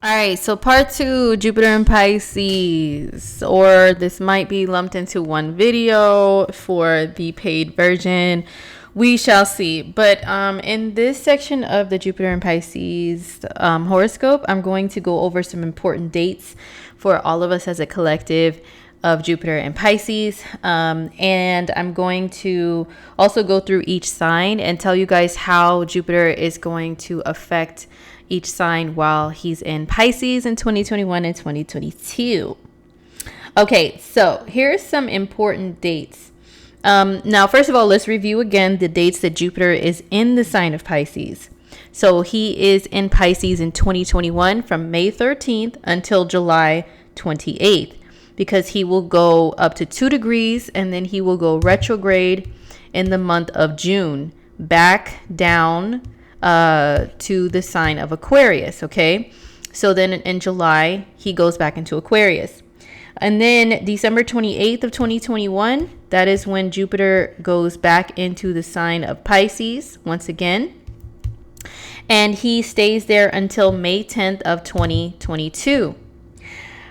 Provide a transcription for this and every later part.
All right, so part two, Jupiter and Pisces, or this might be lumped into one video for the paid version. We shall see. But in this section of the Jupiter and Pisces horoscope, I'm going to go over some important dates for all of us as a collective of Jupiter and Pisces. And I'm going to also go through each sign and tell you guys how Jupiter is going to affect each sign while he's in Pisces in 2021 and 2022. Okay, so here's some important dates. Now, first of all, let's review again the dates that Jupiter is in the sign of Pisces. So he is in Pisces in 2021 from May 13th until July 28th, because he will go up to 2 degrees and then he will go retrograde in the month of June, back down to the sign of Aquarius. Okay, so then in July he goes back into Aquarius, and then December 28th of 2021, that is when Jupiter goes back into the sign of Pisces once again, and he stays there until May 10th of 2022.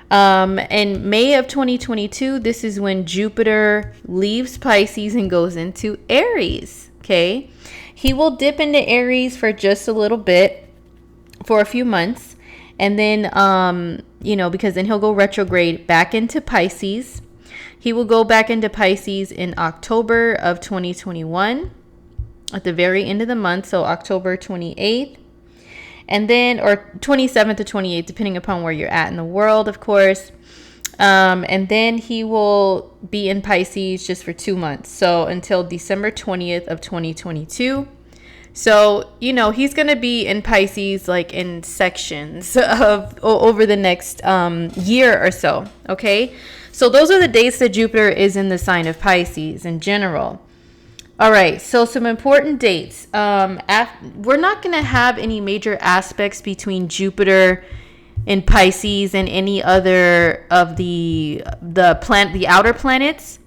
In May of 2022, this is when Jupiter leaves Pisces and goes into Aries. Okay, he will dip into Aries for just a little bit, for a few months, and then because then he'll go retrograde back into Pisces. He will go back into Pisces in October of 2021 at the very end of the month, so October 28th, and then, or 27th to 28th, depending upon where you're at in the world, of course. And then he will be in Pisces just for 2 months, so until December 20th of 2022. So, he's going to be in Pisces like in sections of over the next year or so. Okay, so those are the dates that Jupiter is in the sign of Pisces in general. All right, so some important dates. We're not going to have any major aspects between Jupiter in Pisces and any other of the outer planets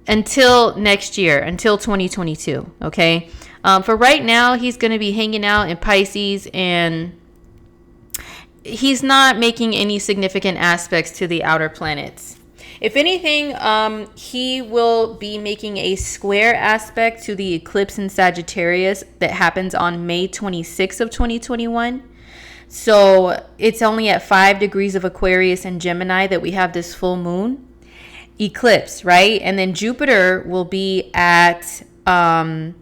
until next year, until 2022. Okay, for right now, he's going to be hanging out in Pisces, and he's not making any significant aspects to the outer planets. If anything, he will be making a square aspect to the eclipse in Sagittarius that happens on May 26th of 2021. So it's only at 5 degrees of Aquarius and Gemini that we have this full moon eclipse, right? And then Jupiter will be at 1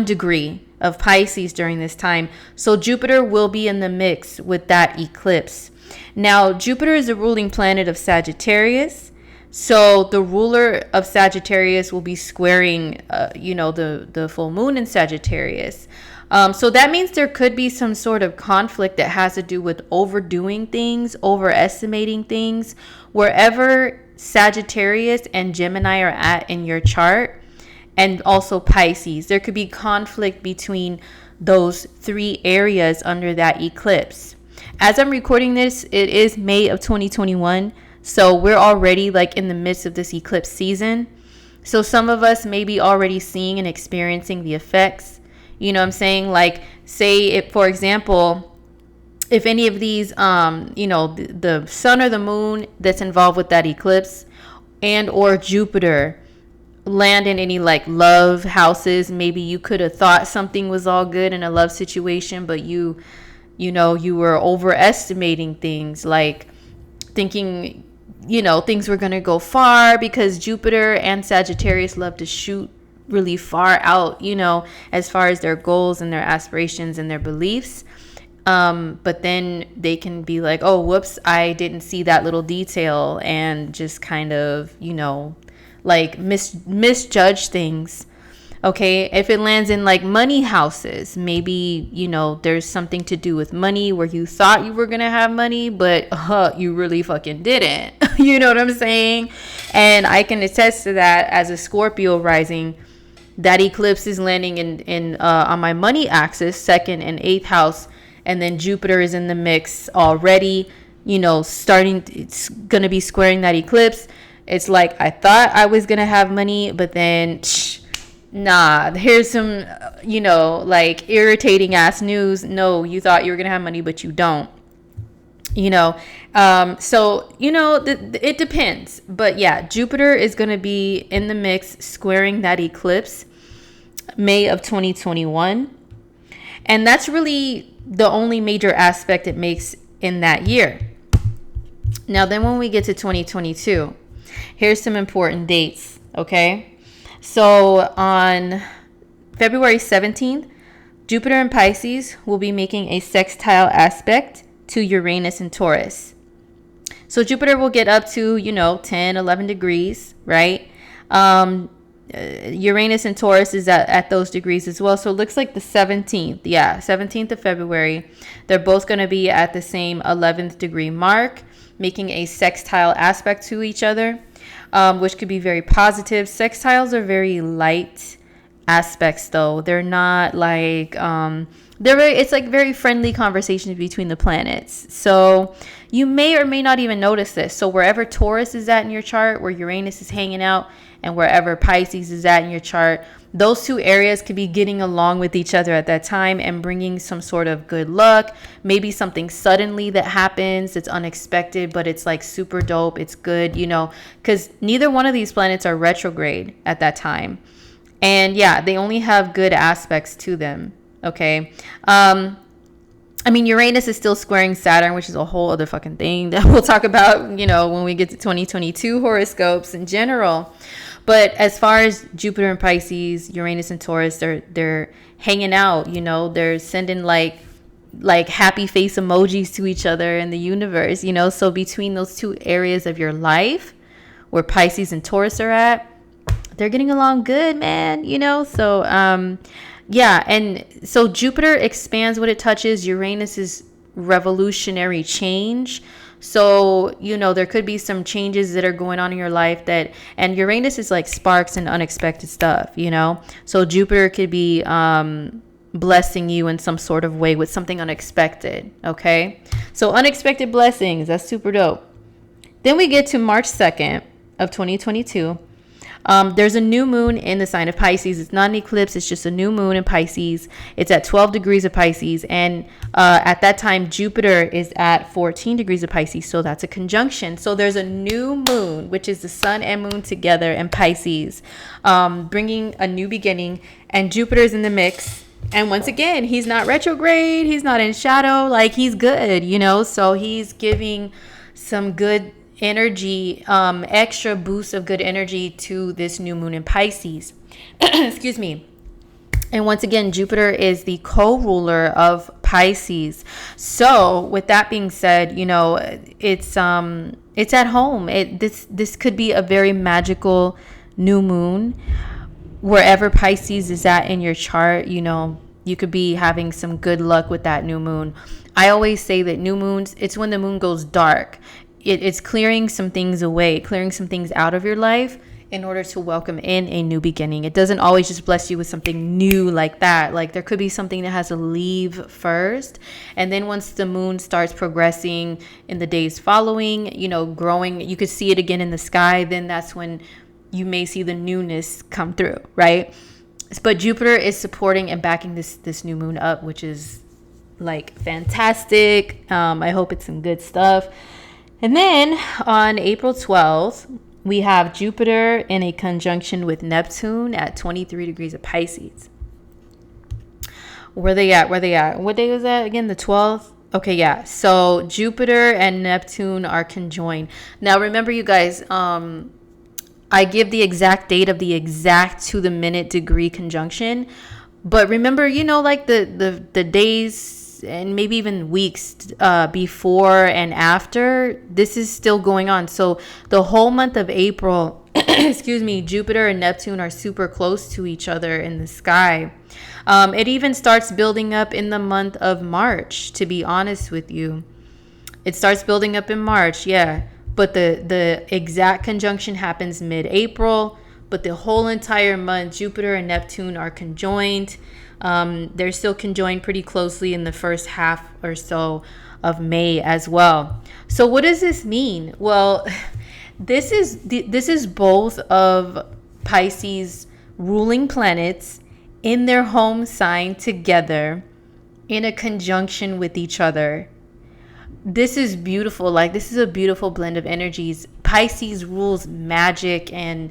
degree of Pisces during this time. So Jupiter will be in the mix with that eclipse. Now, Jupiter is the ruling planet of Sagittarius. So the ruler of Sagittarius will be squaring, the full moon in Sagittarius. So that means there could be some sort of conflict that has to do with overdoing things, overestimating things. Wherever Sagittarius and Gemini are at in your chart, and also Pisces, there could be conflict between those 3 areas under that eclipse. As I'm recording this, it is May of 2021. So we're already like in the midst of this eclipse season. So some of us may be already seeing and experiencing the effects. You know what I'm saying? Like, say if, for example, if any of these, the sun or the moon that's involved with that eclipse and or Jupiter land in any like love houses, maybe you could have thought something was all good in a love situation, but you were overestimating things, like thinking, things were going to go far, because Jupiter and Sagittarius love to shoot really far out, as far as their goals and their aspirations and their beliefs. But then they can be like, oh, whoops, I didn't see that little detail, and just kind of, like misjudge things. Okay, if it lands in like money houses, maybe, there's something to do with money where you thought you were going to have money, but you really fucking didn't. You know what I'm saying? And I can attest to that as a Scorpio rising. That eclipse is landing in on my money axis, 2nd and 8th house. And then Jupiter is in the mix already, it's going to be squaring that eclipse. It's like, I thought I was going to have money, but then nah, here's some, like irritating ass news. No, you thought you were going to have money, but you don't. So it depends, but yeah, Jupiter is going to be in the mix, squaring that eclipse May of 2021, and that's really the only major aspect it makes in that year. Now then, when we get to 2022, here's some important dates. Okay, so on February 17th, Jupiter in Pisces will be making a sextile aspect to Uranus and Taurus. So Jupiter will get up to, 10, 11 degrees, right? Uranus and Taurus is at those degrees as well. So it looks like the 17th. Yeah, 17th of February. They're both going to be at the same 11th degree mark, making a sextile aspect to each other, which could be very positive. Sextiles are very light aspects, though. They're not like it's like very friendly conversations between the planets. So you may or may not even notice this. So wherever Taurus is at in your chart, where Uranus is hanging out, and wherever Pisces is at in your chart, those two areas could be getting along with each other at that time and bringing some sort of good luck. Maybe something suddenly that happens, it's unexpected, but it's like super dope. It's good, because neither one of these planets are retrograde at that time. And yeah, they only have good aspects to them. Okay. Uranus is still squaring Saturn, which is a whole other fucking thing that we'll talk about, when we get to 2022 horoscopes in general. But as far as Jupiter and Pisces, Uranus and Taurus, they're hanging out, they're sending like happy face emojis to each other in the universe, So between those two areas of your life where Pisces and Taurus are at, they're getting along good, man, So, yeah. And so Jupiter expands what it touches. Uranus is revolutionary change. So, there could be some changes that are going on in your life and Uranus is like sparks and unexpected stuff, So Jupiter could be blessing you in some sort of way with something unexpected. Okay. So unexpected blessings. That's super dope. Then we get to March 2nd of 2022. There's a new moon in the sign of Pisces. It's not an eclipse. It's just a new moon in Pisces. It's at 12 degrees of Pisces. And at that time, Jupiter is at 14 degrees of Pisces. So that's a conjunction. So there's a new moon, which is the sun and moon together in Pisces, bringing a new beginning. And Jupiter is in the mix. And once again, he's not retrograde. He's not in shadow. Like, he's good, So he's giving some good energy, extra boost of good energy to this new moon in Pisces. Excuse me. And once again, Jupiter is the co-ruler of Pisces. So with that being said, it's at home. This could be a very magical new moon. Wherever Pisces is at in your chart, you could be having some good luck with that new moon. I always say that new moons, it's when the moon goes dark. It's clearing some things away, clearing some things out of your life in order to welcome in a new beginning. It doesn't always just bless you with something new like that. Like, there could be something that has to leave first. And then once the moon starts progressing in the days following, growing, you could see it again in the sky. Then that's when you may see the newness come through, right? But Jupiter is supporting and backing this new moon up, which is like fantastic. I hope it's some good stuff. And then on April 12th, we have Jupiter in a conjunction with Neptune at 23 degrees of Pisces. Where they at? What day was that again? The 12th? Okay, yeah. So Jupiter and Neptune are conjoined. Now, remember, you guys, I give the exact date of the exact to the minute degree conjunction. But remember, like the days and maybe even weeks before and after, this is still going on. So the whole month of April, Jupiter and Neptune are super close to each other in the sky. It even starts building up in the month of March, to be honest with you. It starts building up in March, yeah. But the exact conjunction happens mid-April. But the whole entire month, Jupiter and Neptune are conjoined. They're still conjoined pretty closely in the first half or so of May as well. So what does this mean? Well, this is both of Pisces ruling planets in their home sign together in a conjunction with each other. this is beautiful. Like, this is a beautiful blend of energies. Pisces rules magic and,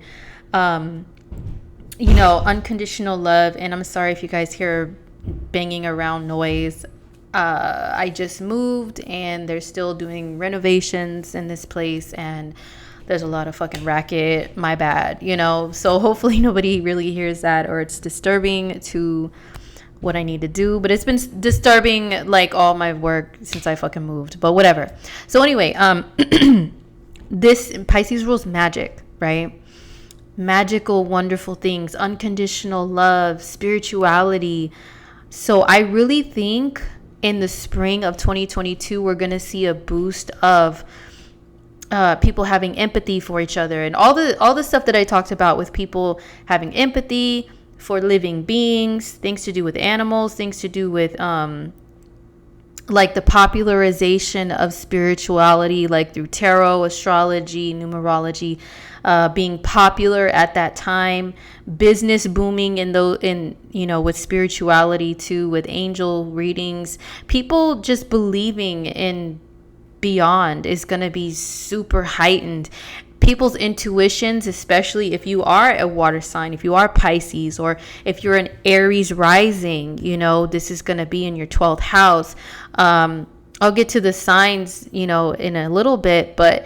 unconditional love. And I'm sorry if you guys hear banging around noise. I just moved and they're still doing renovations in this place, and there's a lot of fucking racket. My bad, so hopefully nobody really hears that, or it's disturbing to what I need to do. But it's been disturbing, like, all my work since I fucking moved, but whatever. So anyway, this Pisces rules magic, right? Magical, wonderful things, unconditional love, spirituality. So I really think in the spring of 2022, we're going to see a boost of people having empathy for each other, and all the stuff that I talked about with people having empathy for living beings, things to do with animals, things to do with like the popularization of spirituality, like through tarot, astrology, numerology, being popular at that time, business booming with spirituality too, with angel readings, people just believing in beyond is going to be super heightened. People's intuitions, especially if you are a water sign, if you are Pisces, or if you're an Aries rising, this is going to be in your 12th house. I'll get to the signs, in a little bit, but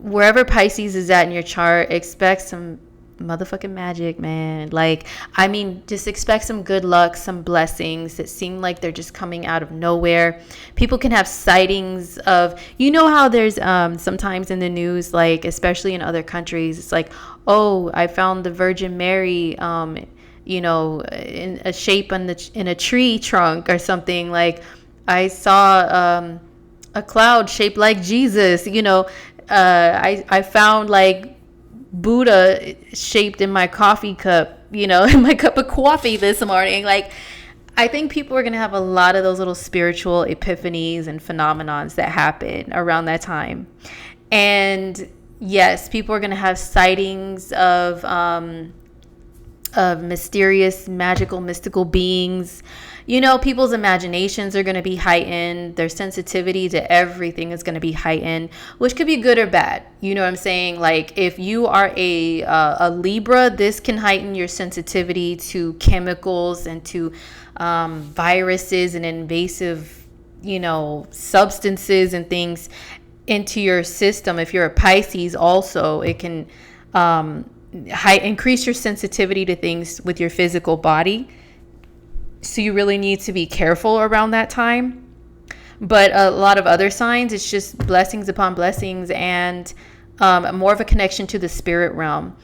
wherever Pisces is at in your chart, expect some motherfucking magic, man. Like, I mean, just expect some good luck, some blessings that seem like they're just coming out of nowhere. People can have sightings of, how there's sometimes in the news, like, especially in other countries, it's like, oh, I found the Virgin Mary in a shape in a tree trunk or something. Like, I saw a cloud shaped like Jesus. I found like Buddha shaped in my coffee cup, in my cup of coffee this morning. Like, I think people are going to have a lot of those little spiritual epiphanies and phenomenons that happen around that time. And yes, people are going to have sightings of mysterious, magical, mystical beings. People's imaginations are going to be heightened. Their sensitivity to everything is going to be heightened, which could be good or bad. You know what I'm saying? Like, if you are a Libra, this can heighten your sensitivity to chemicals and to viruses and invasive, substances and things into your system. If you're a Pisces also, it can increase your sensitivity to things with your physical body. So you really need to be careful around that time. But a lot of other signs, it's just blessings upon blessings, and more of a connection to the spirit realm.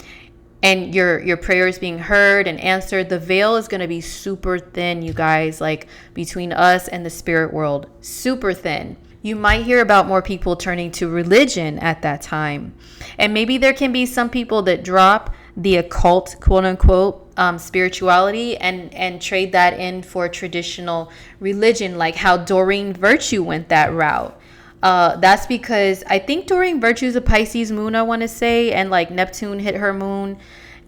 And your prayers being heard and answered. The veil is going to be super thin, you guys, like between us and the spirit world. Super thin. You might hear about more people turning to religion at that time. And maybe there can be some people that drop the occult, quote unquote, spirituality and trade that in for traditional religion, like how Doreen Virtue went that route. That's because I think Doreen Virtue is a Pisces moon, I want to say, and like Neptune hit her moon,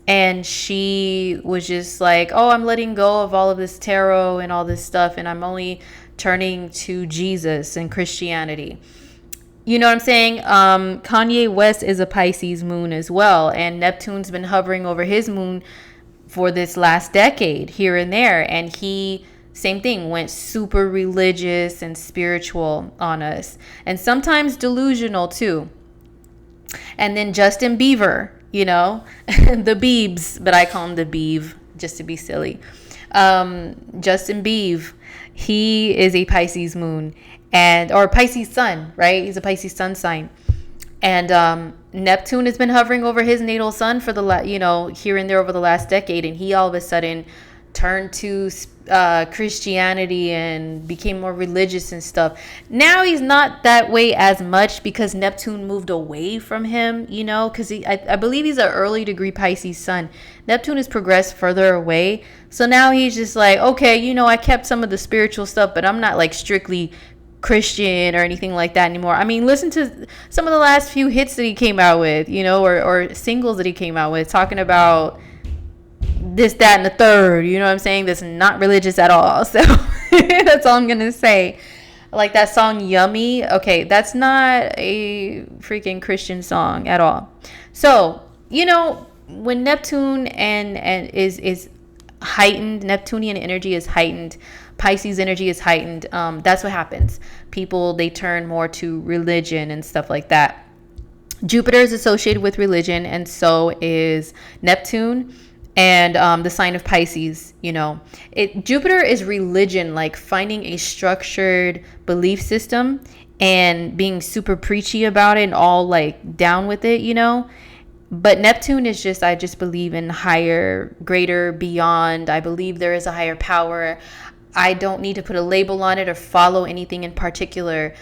and she was just like, oh, I'm letting go of all of this tarot and all this stuff, and I'm only turning to Jesus and Christianity. You know what I'm saying? Kanye West is a Pisces moon as well, and Neptune's been hovering over his moon for this last decade here and there, and he, same thing, went super religious and spiritual on us, and sometimes delusional too. And then Justin Bieber, the Biebs, but I call him the Beeve just to be silly. Justin Bieber, he is a Pisces moon, or Pisces sun, right? He's a Pisces sun sign. And Neptune has been hovering over his natal sun for here and there over the last decade, and he all of a sudden turned to Christianity and became more religious and stuff. Now he's not that way as much because Neptune moved away from him, because I believe he's an early degree Pisces sun. Neptune has progressed further away. So now he's just like, okay, I kept some of the spiritual stuff, but I'm not like strictly Christian or anything like that anymore. I mean, listen to some of the last few hits that he came out with, or singles that he came out with, talking about this, that, and the third, you know what I'm saying? That's not religious at all. So that's all I'm going to say. Like that song Yummy. Okay, that's not a freaking Christian song at all. So, when Neptune and is heightened, Neptunian energy is heightened, Pisces energy is heightened, that's what happens. People, they turn more to religion and stuff like that. Jupiter is associated with religion, and so is Neptune, and the sign of Pisces. Jupiter is religion, like finding a structured belief system and being super preachy about it and all like down with it. But Neptune is just, I just believe in higher, greater, beyond. I believe there is a higher power. I don't need to put a label on it or follow anything in particular.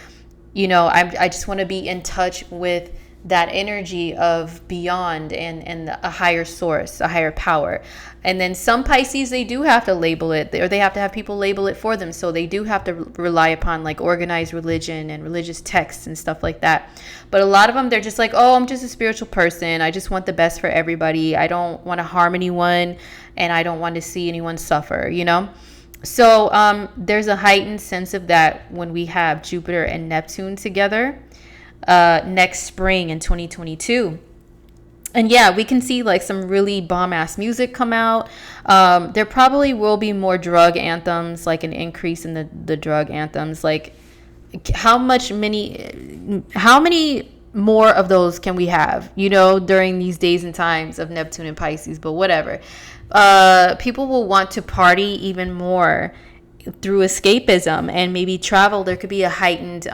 I just want to be in touch with that energy of beyond and a higher source, a higher power. And then some Pisces, they do have to label it, or they have to have people label it for them. So they do have to rely upon like organized religion and religious texts and stuff like that. But a lot of them, they're just like, oh, I'm just a spiritual person. I just want the best for everybody. I don't want to harm anyone, and I don't want to see anyone suffer, So there's a heightened sense of that when we have Jupiter and Neptune together next spring in 2022. And yeah, we can see like some really bomb ass music come out. There probably will be more drug anthems, like an increase in the drug anthems. Like how many more of those can we have, during these days and times of Neptune and Pisces? But whatever. People will want to party even more through escapism and maybe travel. There could be a heightened,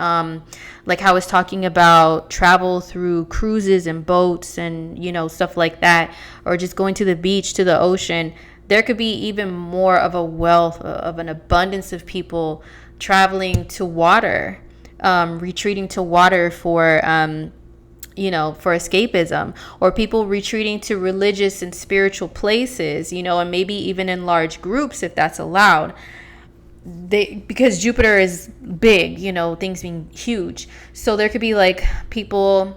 like how I was talking about travel through cruises and boats and, stuff like that, or just going to the beach, to the ocean. There could be even more of a wealth of an abundance of people traveling to water, retreating to water for escapism, or people retreating to religious and spiritual places, and maybe even in large groups if that's allowed. Because Jupiter is big, things being huge. So there could be like people,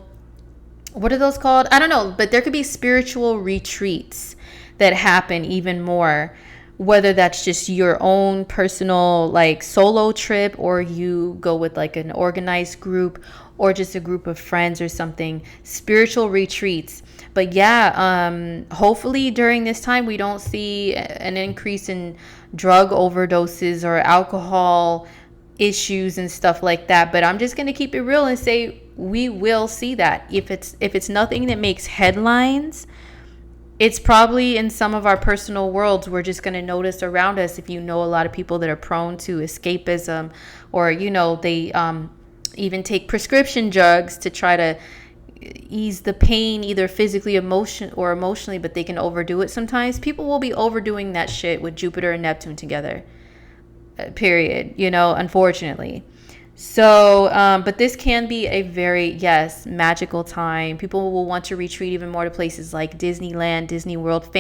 what are those called? I don't know, but there could be spiritual retreats that happen even more, whether that's just your own personal like solo trip, or you go with like an organized group, or just a group of friends or something. Spiritual retreats. But yeah, hopefully during this time we don't see an increase in drug overdoses or alcohol issues and stuff like that. But I'm just going to keep it real and say we will see that. If it's nothing that makes headlines, it's probably in some of our personal worlds we're just going to notice around us. If a lot of people that are prone to escapism, or they even take prescription drugs to try to ease the pain, either physically or emotionally, but they can overdo it sometimes. People will be overdoing that shit with Jupiter and Neptune together, period, unfortunately. So but this can be a very magical time. People will want to retreat even more to places like Disneyland, Disney World,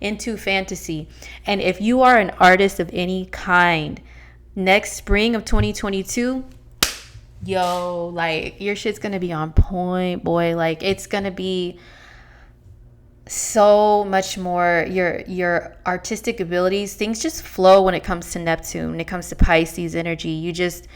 into fantasy. And if you are an artist of any kind, next spring of 2022, like your shit's gonna be on point, boy. Like it's gonna be so much more. Your artistic abilities, things just flow when it comes to Neptune, when it comes to Pisces energy. You just,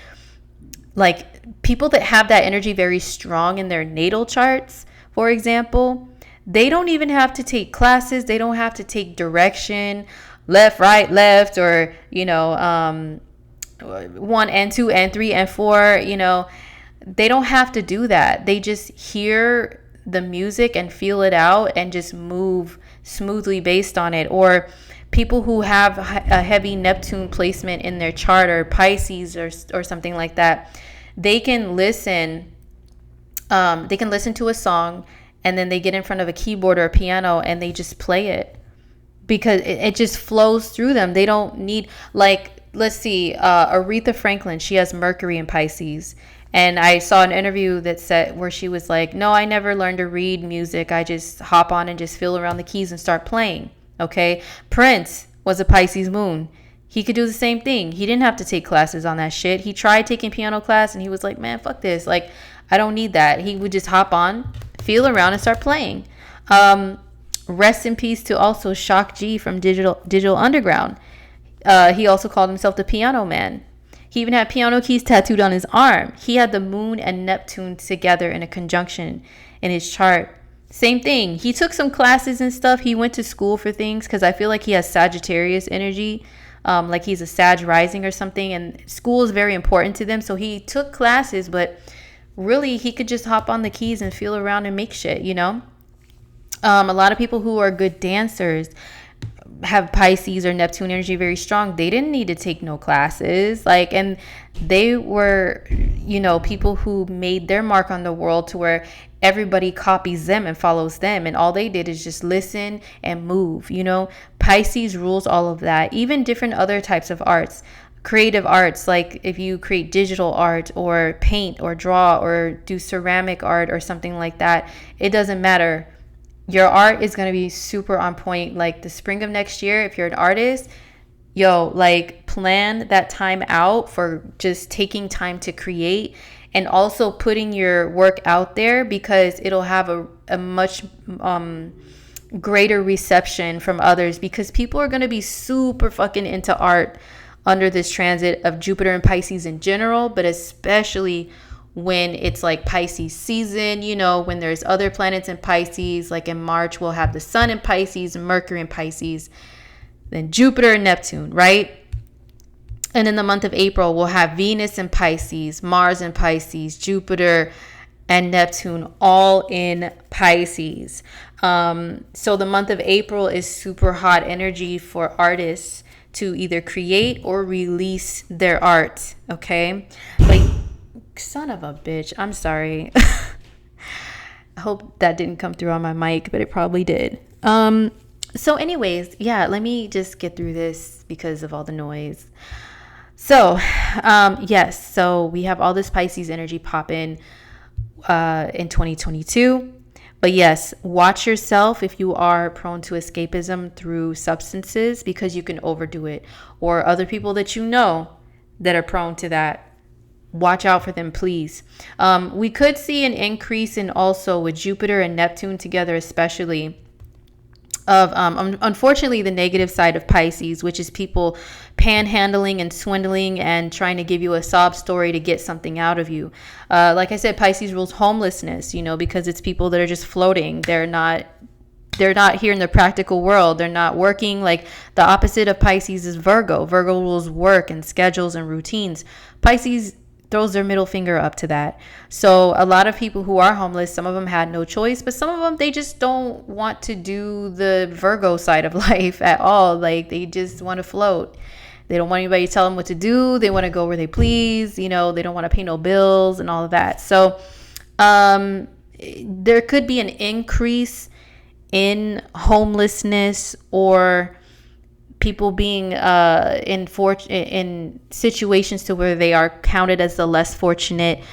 like, people that have that energy very strong in their natal charts, for example, they don't even have to take classes. They don't have to take direction, left, right, left, or 1 and 2 and 3 and 4, they don't have to do that. They just hear the music and feel it out and just move smoothly based on it. Or people who have a heavy Neptune placement in their chart, or Pisces or something like that, they can listen to a song, and then they get in front of a keyboard or a piano and they just play it, because it just flows through them. They don't need, like, let's see, Aretha Franklin, she has Mercury in Pisces. And I saw an interview where she was like, no, I never learned to read music. I just hop on and just feel around the keys and start playing. Okay. Prince was a Pisces moon. He could do the same thing. He didn't have to take classes on that shit. He tried taking piano class and he was like, man, fuck this. Like, I don't need that. He would just hop on, feel around, and start playing. Rest in peace to also Shock G from Digital Underground. He also called himself the Piano Man. He even had piano keys tattooed on his arm. He had the moon and Neptune together in a conjunction in his chart. Same thing. He took some classes and stuff. He went to school for things because I feel like he has Sagittarius energy. Like he's a Sag rising or something. And school is very important to them. So he took classes, but really he could just hop on the keys and feel around and make shit, you know? A lot of people who are good dancers have Pisces or Neptune energy very strong. They didn't need to take no classes. Like, and they were, you know, people who made their mark on the world to where everybody copies them and follows them. And all they did is just listen and move, you know. Pisces rules all of that. Even different other types of arts. Creative arts, like if you create digital art or paint or draw or do ceramic art or something like that, it doesn't matter. Your art is going to be super on point. Like the spring of next year, if you're an artist, like plan that time out for just taking time to create and also putting your work out there, because it'll have a much greater reception from others, because people are going to be super fucking into art under this transit of Jupiter and Pisces in general, but especially when it's like Pisces season, you know, when there's other planets in Pisces. Like in March, we'll have the sun in Pisces, Mercury in Pisces, then Jupiter and Neptune, right? And in the month of April, we'll have Venus in Pisces, Mars in Pisces, Jupiter and Neptune all in Pisces. So the month of April is super hot energy for artists to either create or release their art, okay? Like, son of a bitch, I'm sorry. I hope that didn't come through on my mic, but it probably did. So anyways, yeah, let me just get through this because of all the noise. So, yes, so we have all this Pisces energy popping in 2022. But yes, watch yourself if you are prone to escapism through substances, because you can overdo it. Or other people that you know that are prone to that. Watch out for them, please. We could see an increase in also with Jupiter and Neptune together, especially of unfortunately the negative side of Pisces, which is people panhandling and swindling and trying to give you a sob story to get something out of you. Like I said, Pisces rules homelessness, you know, because it's people that are just floating. They're not here in the practical world. They're not working. Like the opposite of Pisces is Virgo. Virgo rules work and schedules and routines. Pisces throws their middle finger up to that. So a lot of people who are homeless, some of them had no choice, but some of them, they just don't want to do the Virgo side of life at all. Like they just want to float. They don't want anybody to tell them what to do. They want to go where they please. You know, they don't want to pay no bills and all of that. So there could be an increase in homelessness or people being in situations to where they are counted as the less fortunate.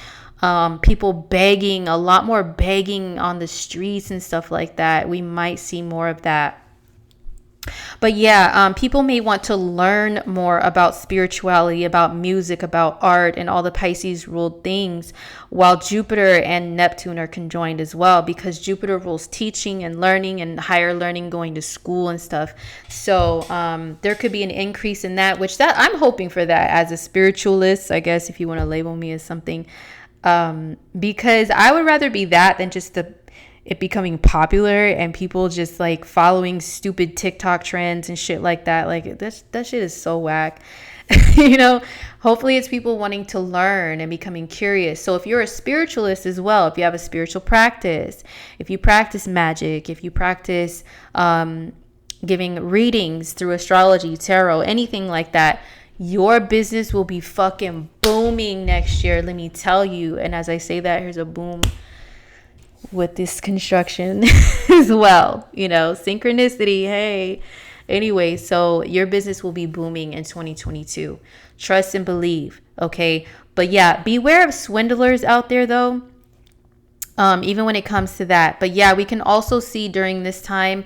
People begging, a lot more begging on the streets and stuff like that. We might see more of that. But yeah, people may want to learn more about spirituality, about music, about art, and all the Pisces ruled things, while Jupiter and Neptune are conjoined as well, because Jupiter rules teaching and learning and higher learning, going to school and stuff. So there could be an increase in that, which that I'm hoping for that as a spiritualist, I guess, if you want to label me as something, because I would rather be that than just it becoming popular and people just like following stupid TikTok trends and shit like that. Like that shit is so whack. You know, hopefully it's people wanting to learn and becoming curious. So if you're a spiritualist as well, if you have a spiritual practice, if you practice magic, if you practice giving readings through astrology, tarot, anything like that, your business will be fucking booming next year, let me tell you. And as I say that, here's a boom with this construction as well, you know, synchronicity. Hey, anyway, so your business will be booming in 2022. Trust and believe. Okay. But yeah, beware of swindlers out there though. Even when it comes to that. But yeah, we can also see during this time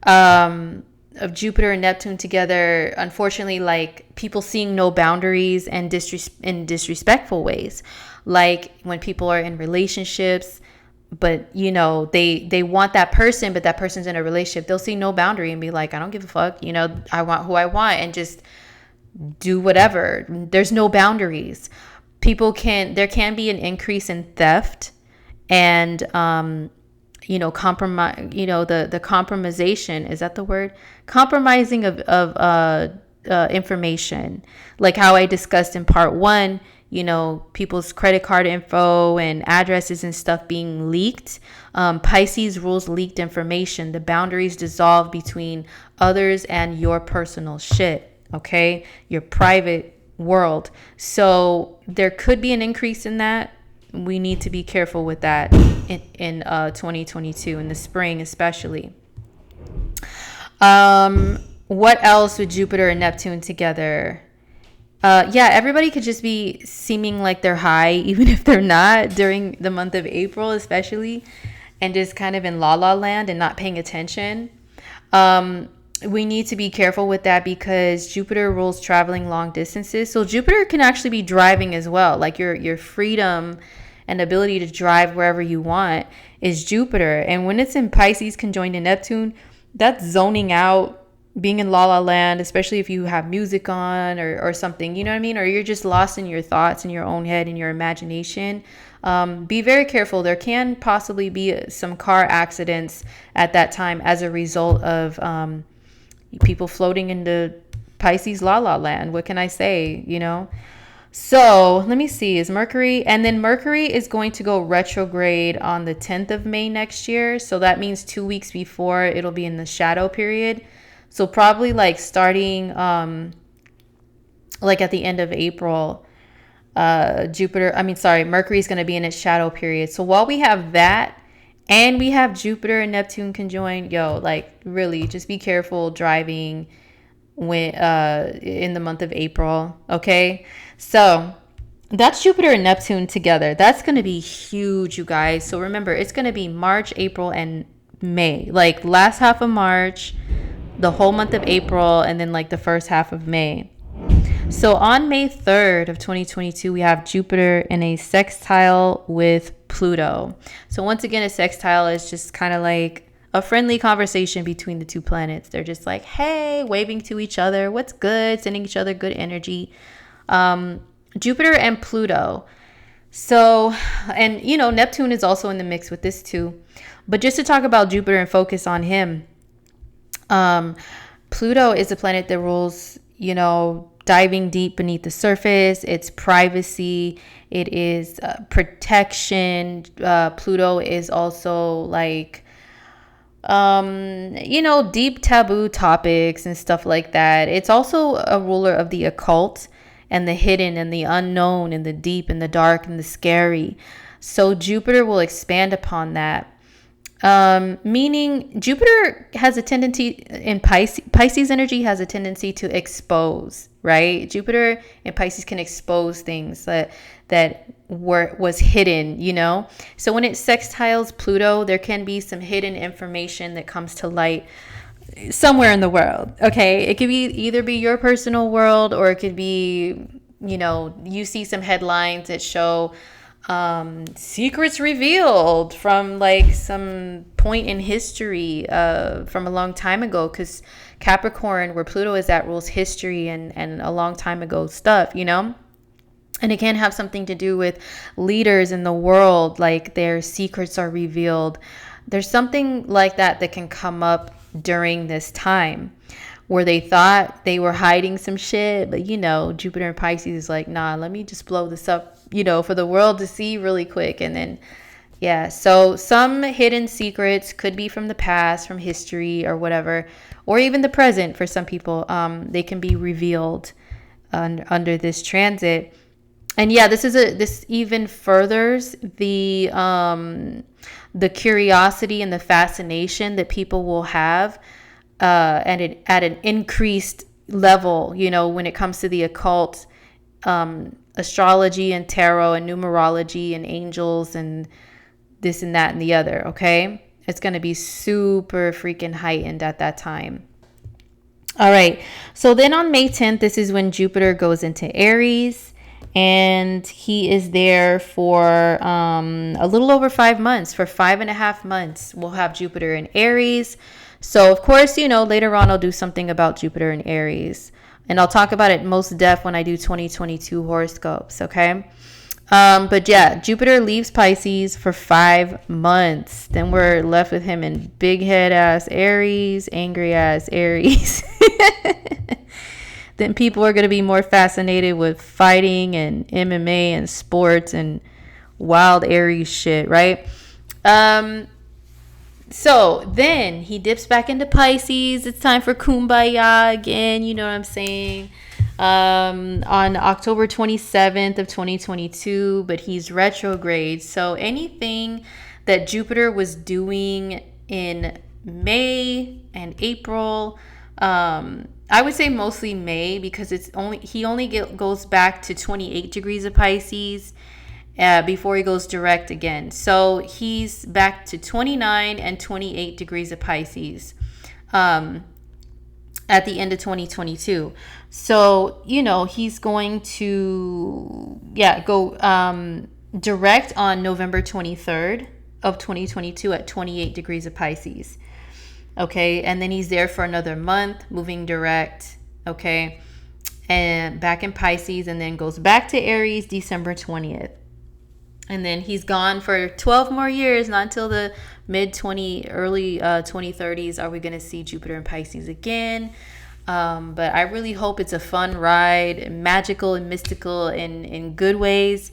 of Jupiter and Neptune together, unfortunately, like people seeing no boundaries and in disrespectful ways. Like when people are in relationships, but you know, they want that person, but that person's in a relationship, they'll see no boundary and be like, I don't give a fuck, you know, I want who I want, and just do whatever. There's no boundaries. There can be an increase in theft and, compromise, the compromisation, is that the word? Compromising of information. Like how I discussed in part 1, people's credit card info and addresses and stuff being leaked. Pisces rules leaked information. The boundaries dissolve between others and your personal shit, okay? Your private world. So there could be an increase in that. We need to be careful with that in 2022, in the spring especially. What else with Jupiter and Neptune together? Everybody could just be seeming like they're high, even if they're not, during the month of April especially, and just kind of in la la land and not paying attention. We need to be careful with that because Jupiter rules traveling long distances. So Jupiter can actually be driving as well. Like your freedom and ability to drive wherever you want is Jupiter. And when it's in Pisces conjoined to Neptune, that's zoning out, being in la la land, especially if you have music on or something, you know what I mean? Or you're just lost in your thoughts, in your own head, in your imagination. Be very careful. There can possibly be some car accidents at that time as a result of people floating into Pisces la la land. What can I say, So let me see, is Mercury, and then Mercury is going to go retrograde on the 10th of May next year. So that means 2 weeks before it'll be in the shadow period. So probably like starting like at the end of April, Mercury is going to be in its shadow period. So while we have that and we have Jupiter and Neptune conjoined, really just be careful driving when in the month of April. Okay, so that's Jupiter and Neptune together. That's going to be huge, you guys. So remember, it's going to be March, April, and May, like last half of March, the whole month of April, and then like the first half of May. So on May 3rd of 2022, we have Jupiter in a sextile with Pluto. So once again, a sextile is just kind of like a friendly conversation between the two planets. They're just like, hey, waving to each other. What's good? Sending each other good energy. Jupiter and Pluto. So, and Neptune is also in the mix with this too. But just to talk about Jupiter and focus on him, Pluto is a planet that rules, diving deep beneath the surface. It's privacy. It is protection. Pluto is also like, deep taboo topics and stuff like that. It's also a ruler of the occult and the hidden and the unknown and the deep and the dark and the scary. So Jupiter will expand upon that. Meaning Jupiter has a tendency in Pisces energy has a tendency to expose, right? Jupiter and Pisces can expose things that was hidden, So when it sextiles Pluto, there can be some hidden information that comes to light somewhere in the world. Okay, it could either be your personal world, or it could be, you see some headlines that show secrets revealed from like some point in history from a long time ago, because Capricorn, where Pluto is at, rules history and a long time ago stuff, and it can have something to do with leaders in the world, like their secrets are revealed. There's something like that can come up during this time where they thought they were hiding some shit, but Jupiter and Pisces is like, nah, let me just blow this up, for the world to see really quick. And then, so some hidden secrets could be from the past, from history or whatever, or even the present for some people. They can be revealed under this transit. And this even furthers the curiosity and the fascination that people will have at an increased level, when it comes to the occult, astrology and tarot and numerology and angels and this and that and the other. Okay, it's going to be super freaking heightened at that time. All right, so then on May 10th, this is when Jupiter goes into Aries, and he is there for a little over 5 months. For 5.5 months, we'll have Jupiter in Aries. So of course, later on I'll do something about Jupiter in Aries. And I'll talk about it most depth when I do 2022 horoscopes, okay? But yeah, Jupiter leaves Pisces for 5 months. Then we're left with him in big head ass Aries, angry ass Aries. Then people are going to be more fascinated with fighting and MMA and sports and wild Aries shit, right? So then he dips back into Pisces. It's time for Kumbaya again. You know what I'm saying? On October 27th of 2022, but he's retrograde. So anything that Jupiter was doing in May and April, I would say mostly May, because he only goes back to 28 degrees of Pisces before he goes direct again. So he's back to 29 and 28 degrees of Pisces at the end of 2022. So, he's going to, go direct on November 23rd of 2022 at 28 degrees of Pisces. Okay. And then he's there for another month, moving direct. Okay. And back in Pisces, and then goes back to Aries December 20th. And then he's gone for 12 more years, not until the early 2030s are we going to see Jupiter in Pisces again. But I really hope it's a fun ride, magical and mystical in good ways.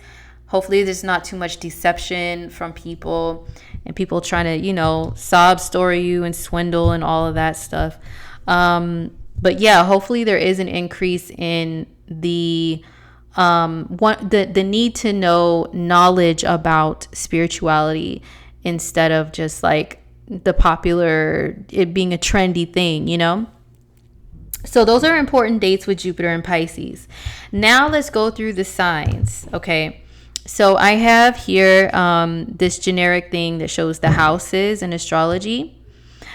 Hopefully there's not too much deception from people and people trying to, sob story you and swindle and all of that stuff. But yeah, hopefully there is an increase in the need to know knowledge about spirituality instead of just like the popular, it being a trendy thing, So those are important dates with Jupiter and Pisces. Now let's go through the signs. Okay. So I have here this generic thing that shows the houses in astrology.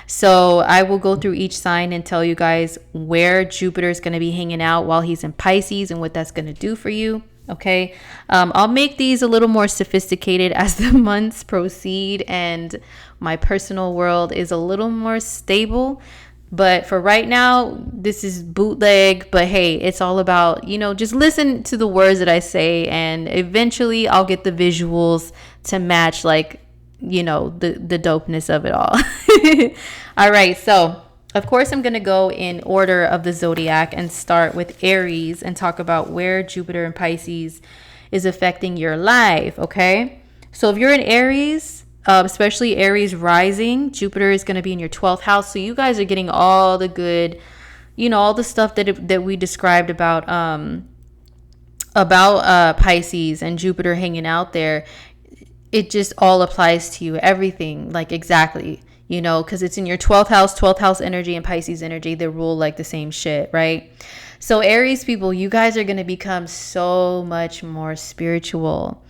So I will go through each sign and tell you guys where Jupiter is going to be hanging out while he's in Pisces and what that's going to do for you. Okay. I'll make these a little more sophisticated as the months proceed and my personal world is a little more stable. But for right now, this is bootleg. But hey, it's all about, just listen to the words that I say. And eventually I'll get the visuals to match the dopeness of it all. All right. So, of course, I'm going to go in order of the zodiac and start with Aries and talk about where Jupiter and Pisces is affecting your life. Okay. So if you're in Aries, especially Aries rising, Jupiter is going to be in your 12th house. So you guys are getting all the good, all the stuff that we described about Pisces and Jupiter hanging out there. It just all applies to you, everything, like exactly, because it's in your 12th house energy and Pisces energy. They rule like the same shit, right? So Aries people, you guys are going to become so much more spiritual.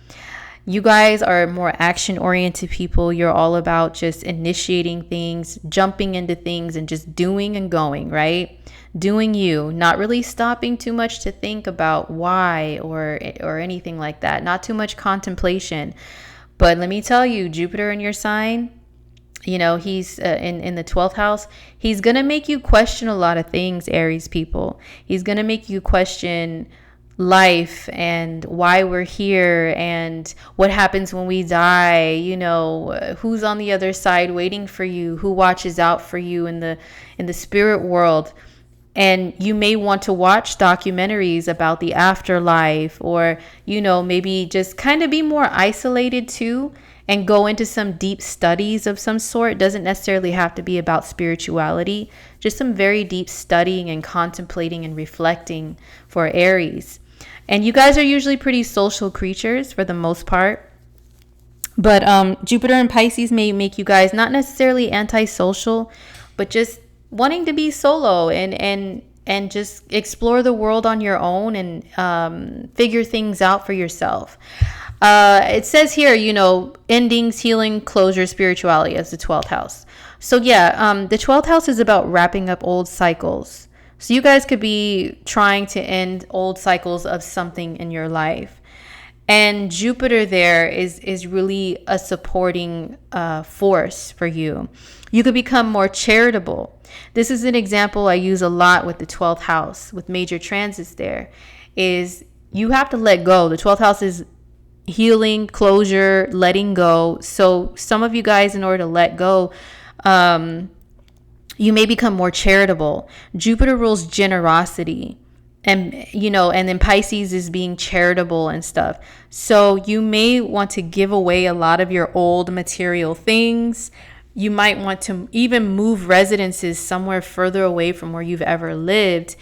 You guys are more action-oriented people. You're all about just initiating things, jumping into things, and just doing and going, right? Doing you, not really stopping too much to think about why or anything like that. Not too much contemplation. But let me tell you, Jupiter in your sign, he's in the 12th house. He's going to make you question a lot of things, Aries people. He's going to make you question life and why we're here and what happens when we die, who's on the other side waiting for you, who watches out for you in the spirit world. And you may want to watch documentaries about the afterlife or, maybe just kind of be more isolated too and go into some deep studies of some sort. It doesn't necessarily have to be about spirituality, just some very deep studying and contemplating and reflecting for Aries. And you guys are usually pretty social creatures for the most part. But Jupiter and Pisces may make you guys not necessarily antisocial, but just wanting to be solo and just explore the world on your own and figure things out for yourself. It says here, endings, healing, closure, spirituality as the 12th house. So yeah, the 12th house is about wrapping up old cycles. So you guys could be trying to end old cycles of something in your life. And Jupiter there is really a supporting force for you. You could become more charitable. This is an example I use a lot with the 12th house, with major transits there, is you have to let go. The 12th house is healing, closure, letting go. So some of you guys, in order to let go, you may become more charitable. Jupiter rules generosity. And, and then Pisces is being charitable and stuff. So you may want to give away a lot of your old material things. You might want to even move residences somewhere further away from where you've ever lived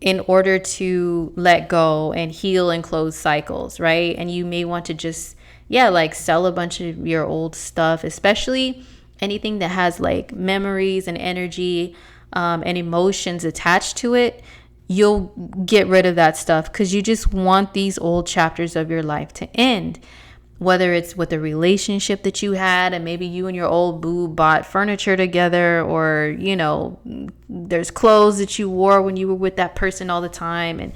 in order to let go and heal and close cycles, right? And you may want to just, like sell a bunch of your old stuff, especially anything that has like memories and energy and emotions attached to it. You'll get rid of that stuff because you just want these old chapters of your life to end. Whether it's with a relationship that you had and maybe you and your old boo bought furniture together, or, there's clothes that you wore when you were with that person all the time. And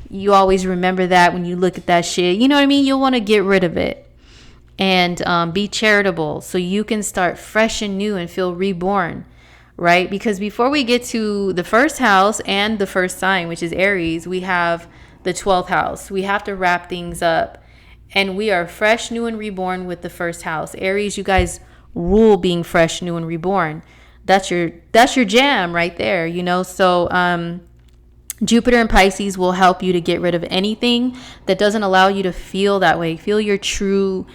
you always remember that when you look at that shit. You know what I mean? You'll want to get rid of it and be charitable so you can start fresh and new and feel reborn. Right? Because before we get to the first house and the first sign, which is Aries, we have the 12th house. We have to wrap things up. And we are fresh, new, and reborn with the first house. Aries, you guys rule being fresh, new, and reborn. That's your jam right there, So Jupiter and Pisces will help you to get rid of anything that doesn't allow you to feel that way. Feel your true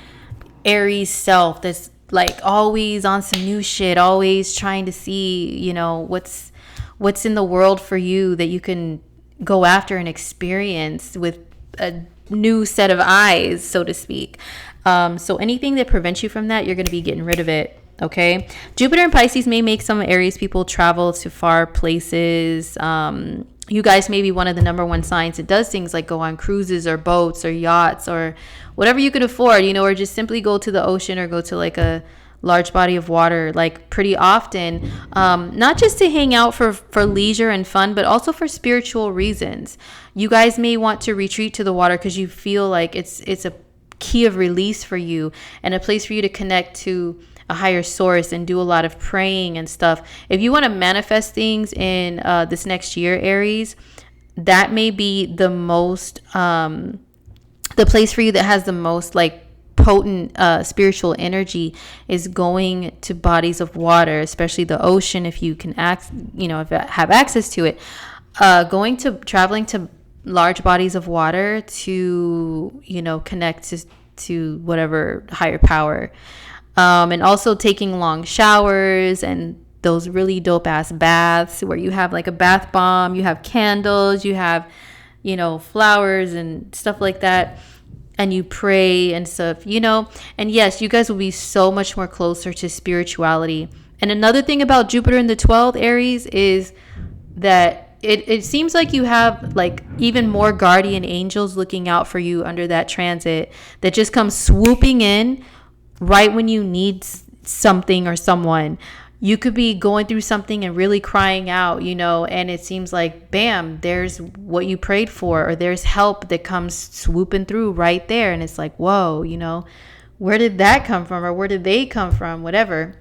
Aries self that's like always on some new shit, always trying to see, what's in the world for you that you can go after and experience with a new set of eyes, so to speak. So anything that prevents you from that, you're going to be getting rid of it. Okay. Jupiter and Pisces may make some Aries people travel to far places. You guys may be one of the number one signs that does things like go on cruises or boats or yachts or whatever you could afford, or just simply go to the ocean or go to like a large body of water, like pretty often, not just to hang out for leisure and fun, but also for spiritual reasons. You guys may want to retreat to the water because you feel like it's a key of release for you and a place for you to connect to a higher source and do a lot of praying and stuff. If you want to manifest things in this next year, Aries, that may be the most the place for you that has the most like potent spiritual energy is going to bodies of water, especially the ocean if you can have access to it. Traveling to large bodies of water to connect to whatever higher power, and also taking long showers and those really dope ass baths where you have like a bath bomb, you have candles, you have flowers and stuff like that, and you pray and stuff, and yes, you guys will be so much more closer to spirituality. And another thing about Jupiter in the 12th, Aries, is that it seems like you have like even more guardian angels looking out for you under that transit that just come swooping in right when you need something or someone. You could be going through something and really crying out, and it seems like, bam, there's what you prayed for, or there's help that comes swooping through right there. And it's like, whoa, where did that come from? Or where did they come from? Whatever.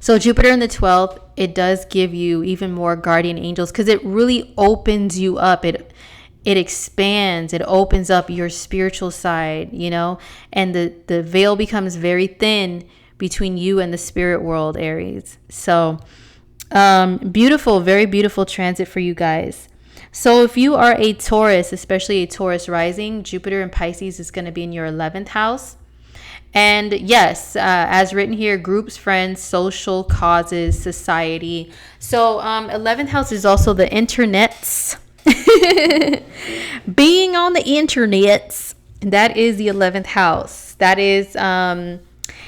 So Jupiter in the 12th, it does give you even more guardian angels because it really opens you up. It expands, it opens up your spiritual side, and the veil becomes very thin between you and the spirit world, Aries. So beautiful, very beautiful transit for you guys. So if you are a Taurus, especially a Taurus rising, Jupiter in Pisces is going to be in your 11th house. And yes, as written here, groups, friends, social causes, society. So 11th house is also the internets. Being on the internets, that is the 11th house. That is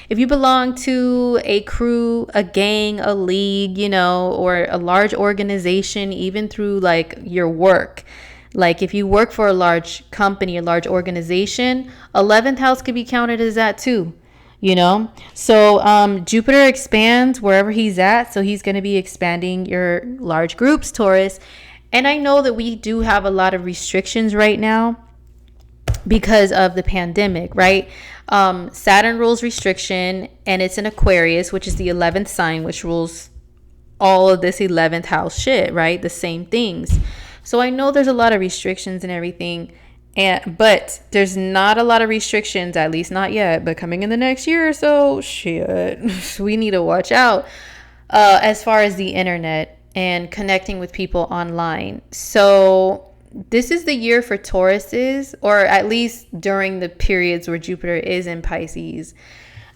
if you belong to a crew, a gang, a league, or a large organization, even through like your work. Like if you work for a large company, a large organization, 11th house could be counted as that too, So Jupiter expands wherever he's at. So he's going to be expanding your large groups, Taurus. And I know that we do have a lot of restrictions right now because of the pandemic, right? Saturn rules restriction, and it's in Aquarius, which is the 11th sign, which rules all of this 11th house shit, right? The same things. So I know there's a lot of restrictions and everything, but there's not a lot of restrictions, at least not yet, but coming in the next year or so, shit, we need to watch out as far as the internet and connecting with people online. So this is the year for Tauruses, or at least during the periods where Jupiter is in Pisces.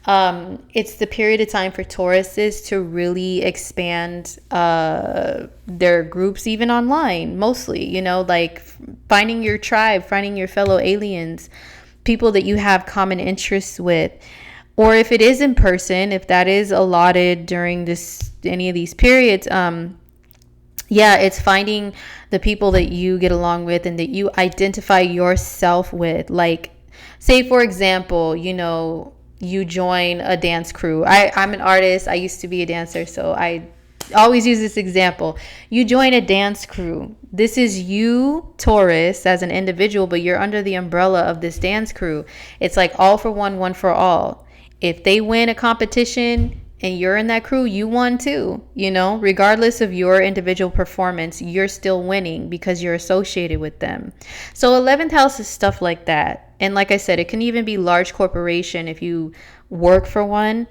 It's the period of time for Tauruses to really expand their groups, even online, mostly, you know, like finding your tribe, finding your fellow aliens, people that you have common interests with. Or if it is in person, if that is allotted during any of these periods, it's finding the people that you get along with and that you identify yourself with. Like, say, for example, you know, you join a dance crew. I'm an artist. I used to be a dancer, so I always use this example. You join a dance crew. This is you, Taurus, as an individual, but you're under the umbrella of this dance crew. It's like all for one, one for all. If they win a competition and you're in that crew, you won too, you know, regardless of your individual performance, you're still winning because you're associated with them. So 11th house is stuff like that. And like I said, it can even be large corporation. If you work for one,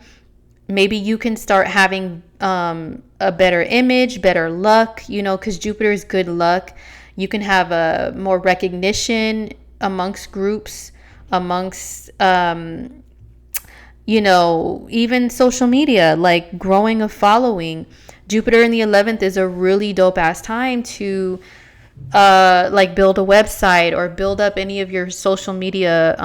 maybe you can start having a better image, better luck, you know, because Jupiter is good luck. You can have a more recognition amongst groups, amongst you know, even social media, like growing a following. Jupiter in the 11th is a really dope ass time to like build a website or build up any of your social media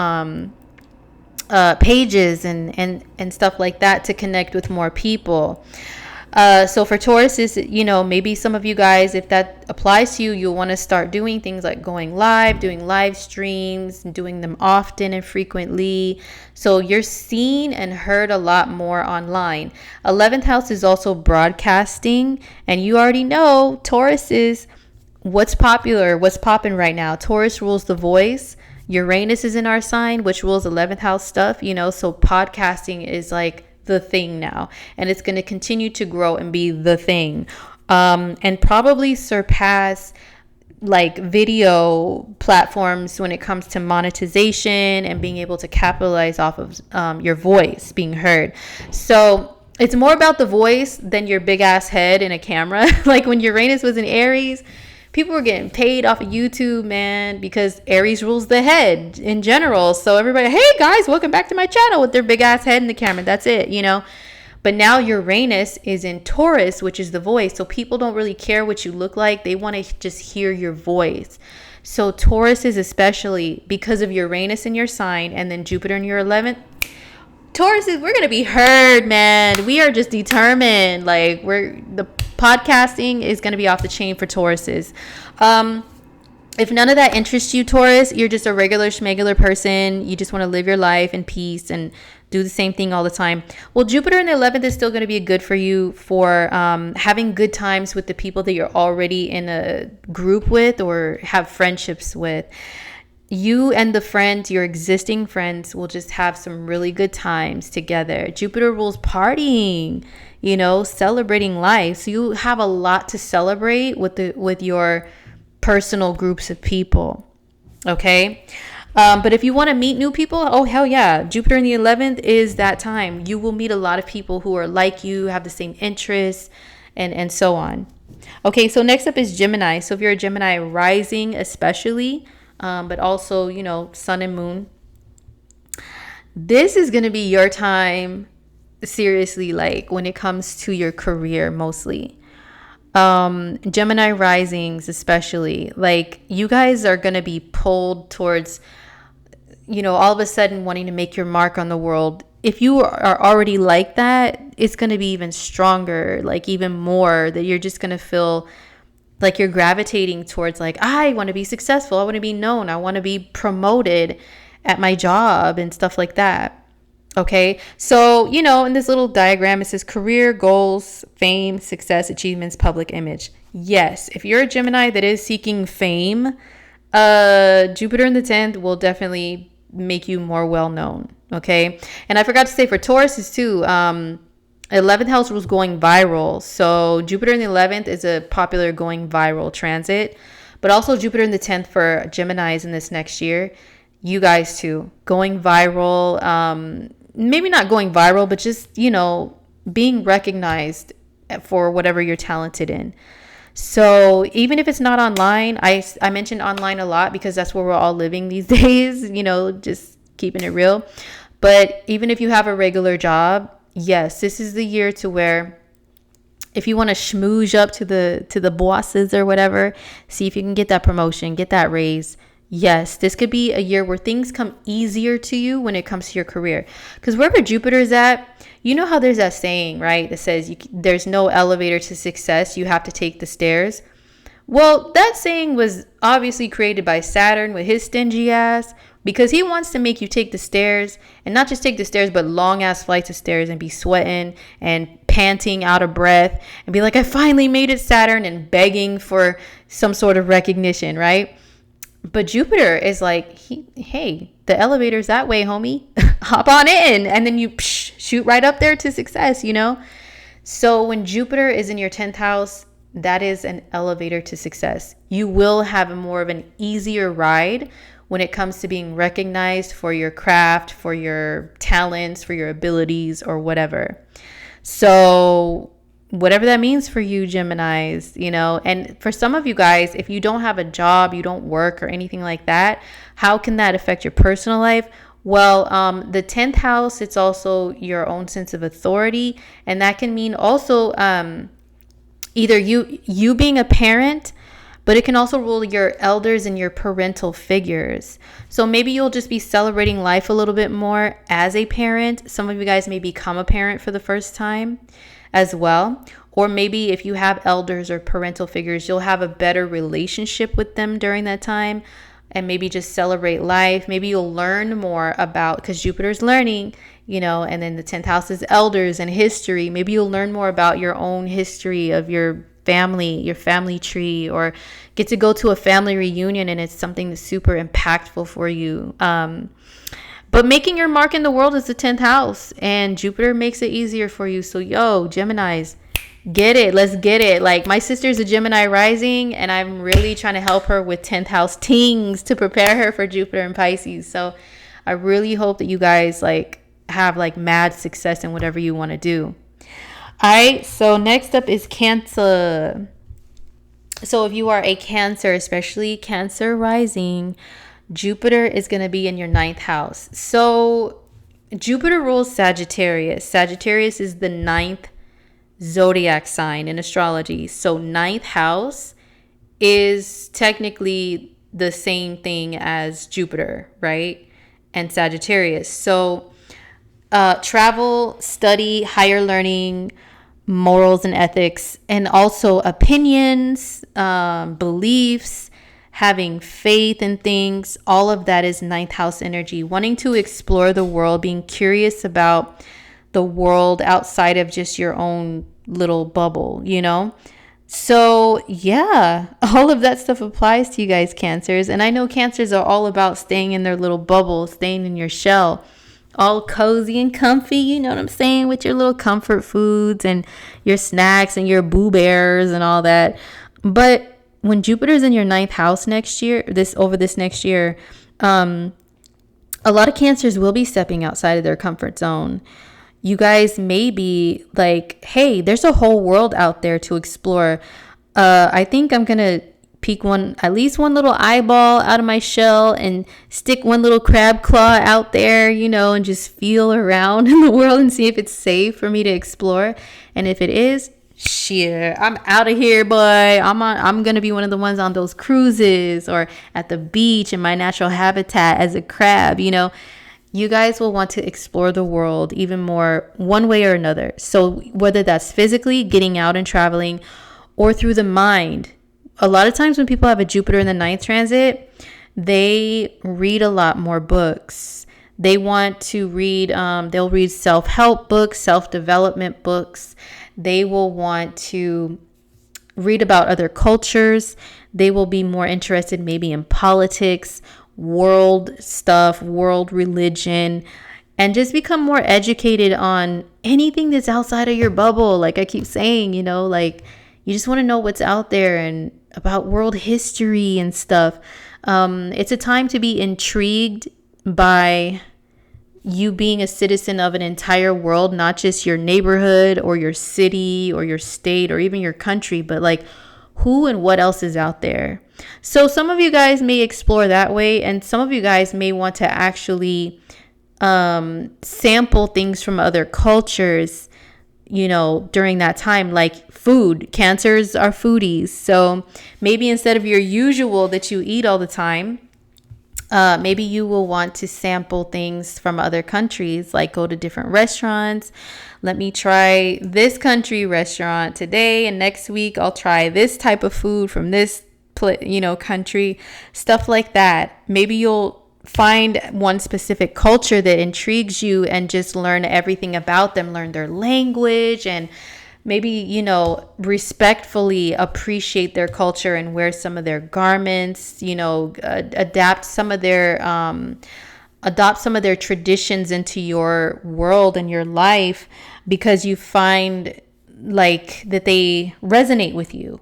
pages and stuff like that to connect with more people. So for Taurus, is, you know, maybe some of you guys, if that applies to you, you'll want to start doing things like going live, doing live streams, doing them often and frequently. So you're seen and heard a lot more online. 11th house is also broadcasting. And you already know Taurus is what's popular, what's popping right now. Taurus rules the voice. Uranus is in our sign, which rules 11th house stuff, you know, so podcasting is like the thing now, and it's going to continue to grow and be the thing, and probably surpass like video platforms when it comes to monetization and being able to capitalize off of your voice being heard. So it's more about the voice than your big ass head in a camera. Like when Uranus was in Aries, people were getting paid off of YouTube, man, because Aries rules the head in general. So everybody, hey guys, welcome back to my channel, with their big ass head in the camera. That's it, you know. But now Uranus is in Taurus, which is the voice. So people don't really care what you look like. They want to just hear your voice. So Taurus is, especially because of Uranus in your sign and then Jupiter in your 11th. Taurus is, we're going to be heard, man. We are just determined. Like, the podcasting is going to be off the chain for Tauruses. If none of that interests you, Taurus, you're just a regular schmegular person. You just want to live your life in peace and do the same thing all the time. Well, Jupiter in the 11th is still going to be good for you for having good times with the people that you're already in a group with or have friendships with. You and the friends, your existing friends, will just have some really good times together. Jupiter rules partying, you know, celebrating life. So you have a lot to celebrate with your personal groups of people. Okay. But if you want to meet new people, oh, hell yeah. Jupiter in the 11th is that time. You will meet a lot of people who are like you, have the same interests, and so on. Okay. So next up is Gemini. So if you're a Gemini rising, especially, but also, you know, sun and moon, this is going to be your time, seriously, like when it comes to your career mostly. Gemini risings especially, like you guys are going to be pulled towards, you know, all of a sudden wanting to make your mark on the world. If you are already like that, it's going to be even stronger, like even more, that you're just going to feel like you're gravitating towards, like, I want to be successful. I want to be known. I want to be promoted at my job and stuff like that. Okay. So, you know, in this little diagram, it says career, goals, fame, success, achievements, public image. Yes. If you're a Gemini that is seeking fame, Jupiter in the 10th will definitely make you more well known. Okay. And I forgot to say for Tauruses too, 11th house was going viral. So Jupiter in the 11th is a popular going viral transit, but also Jupiter in the 10th for Geminis in this next year. You guys too, going viral. Maybe not going viral, but just, you know, being recognized for whatever you're talented in. So even if it's not online, I mentioned online a lot because that's where we're all living these days, you know, just keeping it real. But even if you have a regular job, yes, this is the year to where if you want to schmooze up to the bosses or whatever, see if you can get that promotion, get that raise. Yes, this could be a year where things come easier to you when it comes to your career. Because wherever Jupiter is at, you know how there's that saying, right? That says there's no elevator to success. You have to take the stairs. Well, that saying was obviously created by Saturn with his stingy ass, because he wants to make you take the stairs, and not just take the stairs, but long ass flights of stairs, and be sweating and panting out of breath and be like, I finally made it, Saturn, and begging for some sort of recognition, right? But Jupiter is like, hey, the elevator's that way, homie. Hop on in. And then you shoot right up there to success, you know? So when Jupiter is in your 10th house, that is an elevator to success. You will have more of an easier ride when it comes to being recognized for your craft, for your talents, for your abilities, or whatever. So whatever that means for you, Geminis, you know, and for some of you guys, if you don't have a job, you don't work or anything like that, how can that affect your personal life? Well, the 10th house, it's also your own sense of authority. And that can mean also either you being a parent, but it can also rule your elders and your parental figures. So maybe you'll just be celebrating life a little bit more as a parent. Some of you guys may become a parent for the first time as well. Or maybe if you have elders or parental figures, you'll have a better relationship with them during that time, and maybe just celebrate life. Maybe you'll learn more about, because Jupiter's learning, you know, and then the 10th house is elders and history. Maybe you'll learn more about your own history of your family tree, or get to go to a family reunion and it's something that's super impactful for you. But making your mark in the world is the 10th house, and Jupiter makes it easier for you. So yo, Geminis, get it. Let's get it. Like, my sister's a Gemini rising, and I'm really trying to help her with 10th house tings to prepare her for Jupiter and Pisces. So I really hope that you guys have mad success in whatever you want to do. All right, so next up is Cancer. So if you are a Cancer, especially Cancer rising, Jupiter is going to be in your 9th house. So Jupiter rules Sagittarius. Sagittarius is the 9th zodiac sign in astrology. So 9th house is technically the same thing as Jupiter, right? And Sagittarius. So travel, study, higher learning, morals and ethics, and also opinions, beliefs, having faith in things, all of that is 9th house energy. Wanting to explore the world, being curious about the world outside of just your own little bubble, you know? So yeah, all of that stuff applies to you guys, Cancers. And I know Cancers are all about staying in their little bubble, staying in your shell, all cozy and comfy, you know what I'm saying, with your little comfort foods and your snacks and your Boo Bears and all that. But when Jupiter's in your 9th house next year, this next year, a lot of Cancers will be stepping outside of their comfort zone. You guys may be like, hey, there's a whole world out there to explore. I think I'm going to peek at least one little eyeball out of my shell and stick one little crab claw out there, you know, and just feel around in the world and see if it's safe for me to explore. And if it is, shit, I'm out of here, boy. I'm going to be one of the ones on those cruises or at the beach in my natural habitat as a crab, you know. You guys will want to explore the world even more one way or another. So whether that's physically getting out and traveling or through the mind. A lot of times when people have a Jupiter in the 9th transit, they read a lot more books. They want to read, they'll read self-help books, self-development books. They will want to read about other cultures. They will be more interested maybe in politics, world stuff, world religion, and just become more educated on anything that's outside of your bubble. Like I keep saying, like you just want to know what's out there and about world history and stuff. It's a time to be intrigued by you being a citizen of an entire world, not just your neighborhood or your city or your state or even your country, but like who and what else is out there. So some of you guys may explore that way, and some of you guys may want to actually sample things from other cultures, during that time, like food. Cancers are foodies. So maybe instead of your usual that you eat all the time, maybe you will want to sample things from other countries, like go to different restaurants. Let me try this country restaurant today, and next week I'll try this type of food from this country, stuff like that. Maybe you'll find one specific culture that intrigues you and just learn everything about them, learn their language, and maybe, respectfully appreciate their culture and wear some of their garments, adopt some of their traditions into your world and your life, because you find like that they resonate with you.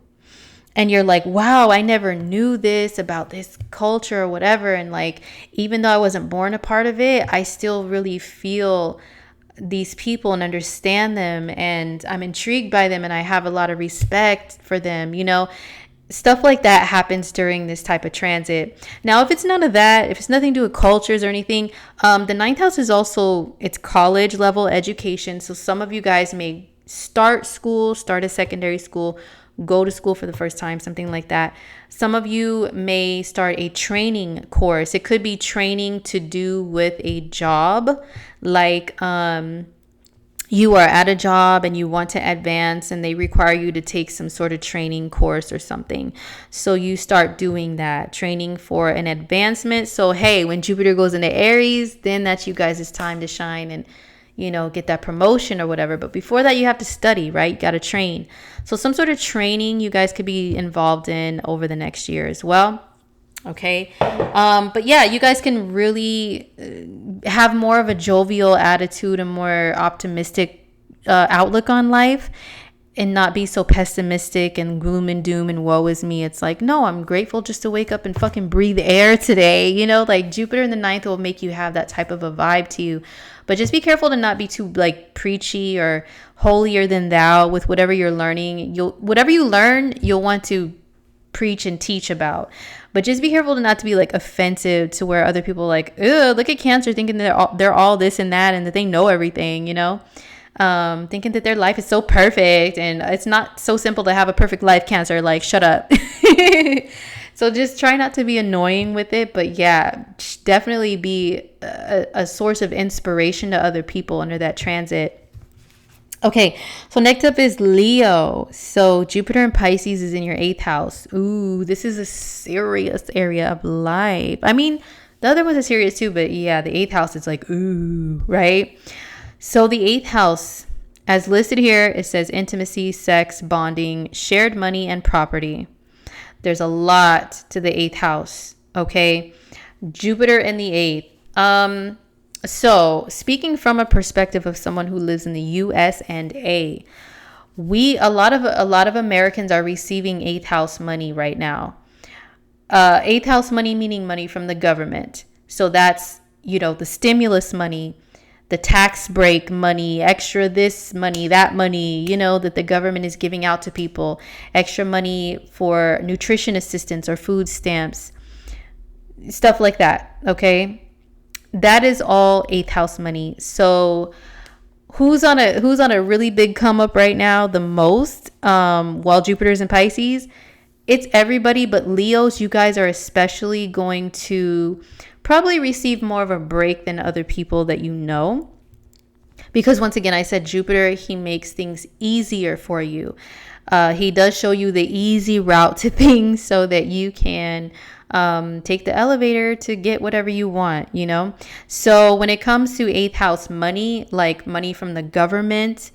And you're like, wow, I never knew this about this culture or whatever. And like, even though I wasn't born a part of it, I still really feel these people and understand them. And I'm intrigued by them. And I have a lot of respect for them. Stuff like that happens during this type of transit. Now, if it's none of that, if it's nothing to do with cultures or anything, the ninth house is also, it's college level education. So some of you guys may start a secondary school, go to school for the first time, something like that. Some of you may start a training course. It could be training to do with a job, like you are at a job and you want to advance and they require you to take some sort of training course or something. So you start doing that training for an advancement. So hey, when Jupiter goes into Aries, then that's you guys' time to shine and get that promotion or whatever. But before that, you have to study, right? You got to train. So some sort of training you guys could be involved in over the next year as well. Okay. But yeah, you guys can really have more of a jovial attitude and more optimistic outlook on life, and not be so pessimistic and gloom and doom and woe is me. It's like, no, I'm grateful just to wake up and fucking breathe air today. Like Jupiter in the ninth will make you have that type of a vibe to you. But just be careful to not be too like preachy or holier than thou with whatever you're learning. Whatever you learn, you'll want to preach and teach about. But just be careful to not to be like offensive to where other people are like, ugh, look at Cancer thinking that they're all this and that and that they know everything, thinking that their life is so perfect, and it's not so simple to have a perfect life, Cancer. Like, shut up. So just try not to be annoying with it. But yeah, definitely be a source of inspiration to other people under that transit. Okay, so next up is Leo. So Jupiter in Pisces is in your 8th house. Ooh, this is a serious area of life. I mean, the other ones are serious too, but yeah, the 8th house is like, ooh, right? So the 8th house, as listed here, it says intimacy, sex, bonding, shared money, and property. There's a lot to the 8th house, okay? Jupiter in the 8th. So speaking from a perspective of someone who lives in the US and a lot of Americans are receiving 8th house money right now. 8th house money meaning money from the government. So that's, the stimulus money, the tax break money, extra this money, that money, that the government is giving out to people, extra money for nutrition assistance or food stamps, stuff like that. Okay. That is all 8th house money. So who's on a really big come up right now the most, while Jupiter's in Pisces? It's everybody, but Leos, you guys are especially going to probably receive more of a break than other people that you know. Because once again, I said Jupiter, he makes things easier for you. He does show you the easy route to things so that you can take the elevator to get whatever you want, So when it comes to 8th house money, like money from the government,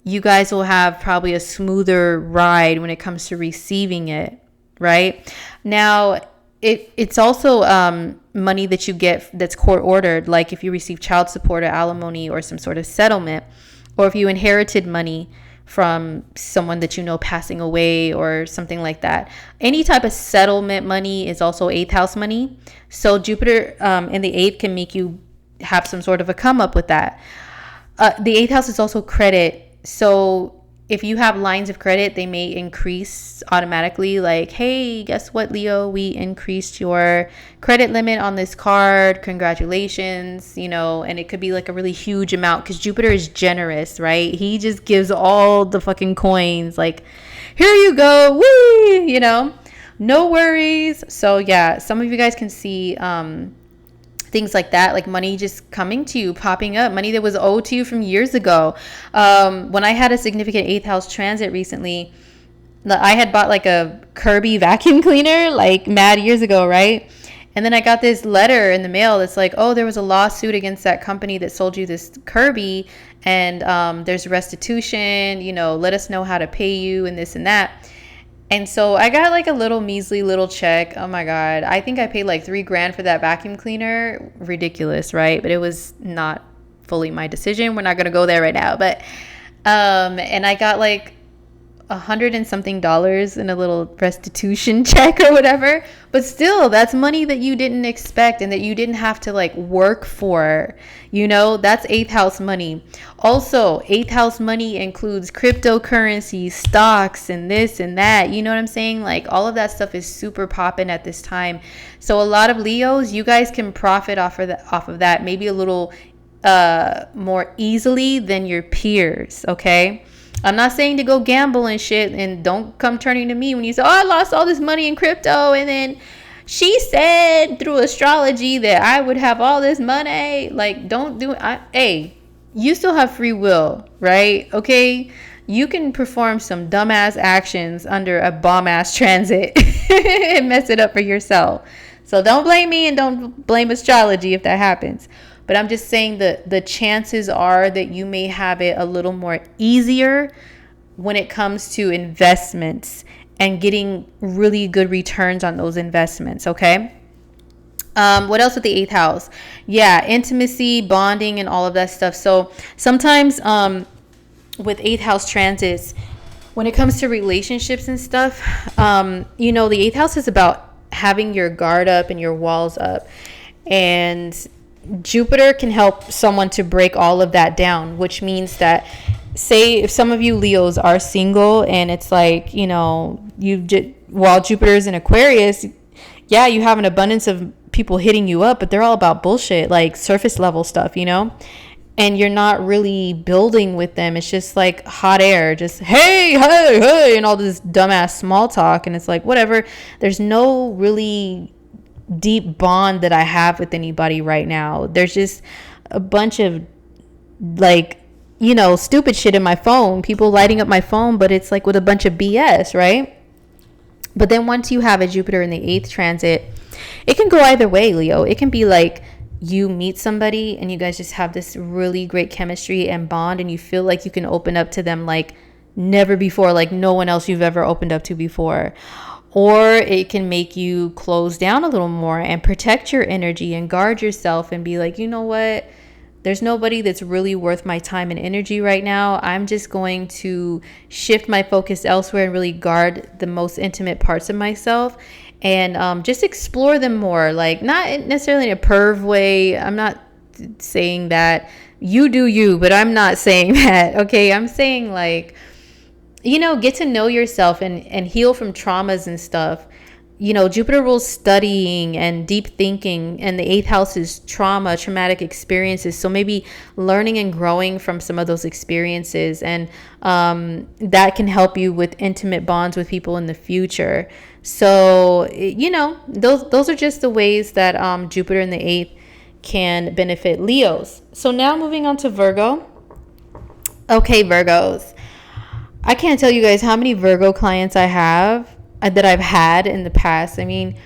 you guys will have probably a smoother ride when it comes to receiving it, right? Now, it's also money that you get that's court ordered, like if you receive child support or alimony or some sort of settlement, or if you inherited money from someone that you know passing away or something like that. Any type of settlement money is also 8th house money. So Jupiter in the 8th can make you have some sort of a come up with that. The 8th house is also credit. So if you have lines of credit, they may increase automatically. Like, hey, guess what, Leo? We increased your credit limit on this card. Congratulations. And it could be like a really huge amount because Jupiter is generous, right? He just gives all the fucking coins. Like, here you go. Whee! No worries. So yeah, some of you guys can see things like that, like money just coming to you, popping up, money that was owed to you from years ago. When I had a significant 8th house transit recently, I had bought like a Kirby vacuum cleaner like mad years ago, right? And then I got this letter in the mail that's like, oh, there was a lawsuit against that company that sold you this Kirby, and there's restitution, let us know how to pay you and this and that. And so I got like a little measly little check. Oh my God. I think I paid like $3,000 for that vacuum cleaner. Ridiculous, right? But it was not fully my decision. We're not going to go there right now. But, and I got like $100 and something in a little restitution check or whatever. But still, that's money that you didn't expect and that you didn't have to like work for. That's 8th house money. Also, 8th house money includes cryptocurrency, stocks, and this and that. You know what I'm saying? Like all of that stuff is super popping at this time. So a lot of Leos, you guys can profit off of that maybe a little more easily than your peers. Okay. I'm not saying to go gamble and shit, and don't come turning to me when you say, oh, I lost all this money in crypto, and then she said through astrology that I would have all this money. Like, don't do it. Hey, you still have free will, right? Okay, you can perform some dumbass actions under a bomb-ass transit and mess it up for yourself. So don't blame me and don't blame astrology if that happens. But I'm just saying that the chances are that you may have it a little more easier when it comes to investments and getting really good returns on those investments, okay? What else with the 8th house? Yeah, intimacy, bonding, and all of that stuff. So sometimes with 8th house transits, when it comes to relationships and stuff, the 8th house is about having your guard up and your walls up. And Jupiter can help someone to break all of that down, which means that, say if some of you Leos are single and it's like, while Jupiter is in Aquarius, yeah, you have an abundance of people hitting you up, but they're all about bullshit, like surface level stuff, and you're not really building with them. It's just like hot air, just hey, and all this dumbass small talk. And it's like, whatever. There's no really deep bond that I have with anybody right now. There's just a bunch of like, stupid shit in my phone, people lighting up my phone, but it's like with a bunch of BS, right? But then once you have a Jupiter in the 8th transit, it can go either way, Leo. It can be like you meet somebody and you guys just have this really great chemistry and bond, and you feel like you can open up to them like never before, like no one else you've ever opened up to before. Or it can make you close down a little more and protect your energy and guard yourself and be like, you know what? There's nobody that's really worth my time and energy right now. I'm just going to shift my focus elsewhere and really guard the most intimate parts of myself and just explore them more. Like, not necessarily in a perv way. I'm not saying that. You do you, but I'm not saying that. Okay, I'm saying like, get to know yourself and heal from traumas and stuff. Jupiter rules studying and deep thinking, and the 8th house is traumatic experiences. So maybe learning and growing from some of those experiences, and that can help you with intimate bonds with people in the future. So, those are just the ways that Jupiter in the 8th can benefit Leos. So now moving on to Virgo. Okay, Virgos. I can't tell you guys how many Virgo clients I have that I've had in the past. I mean,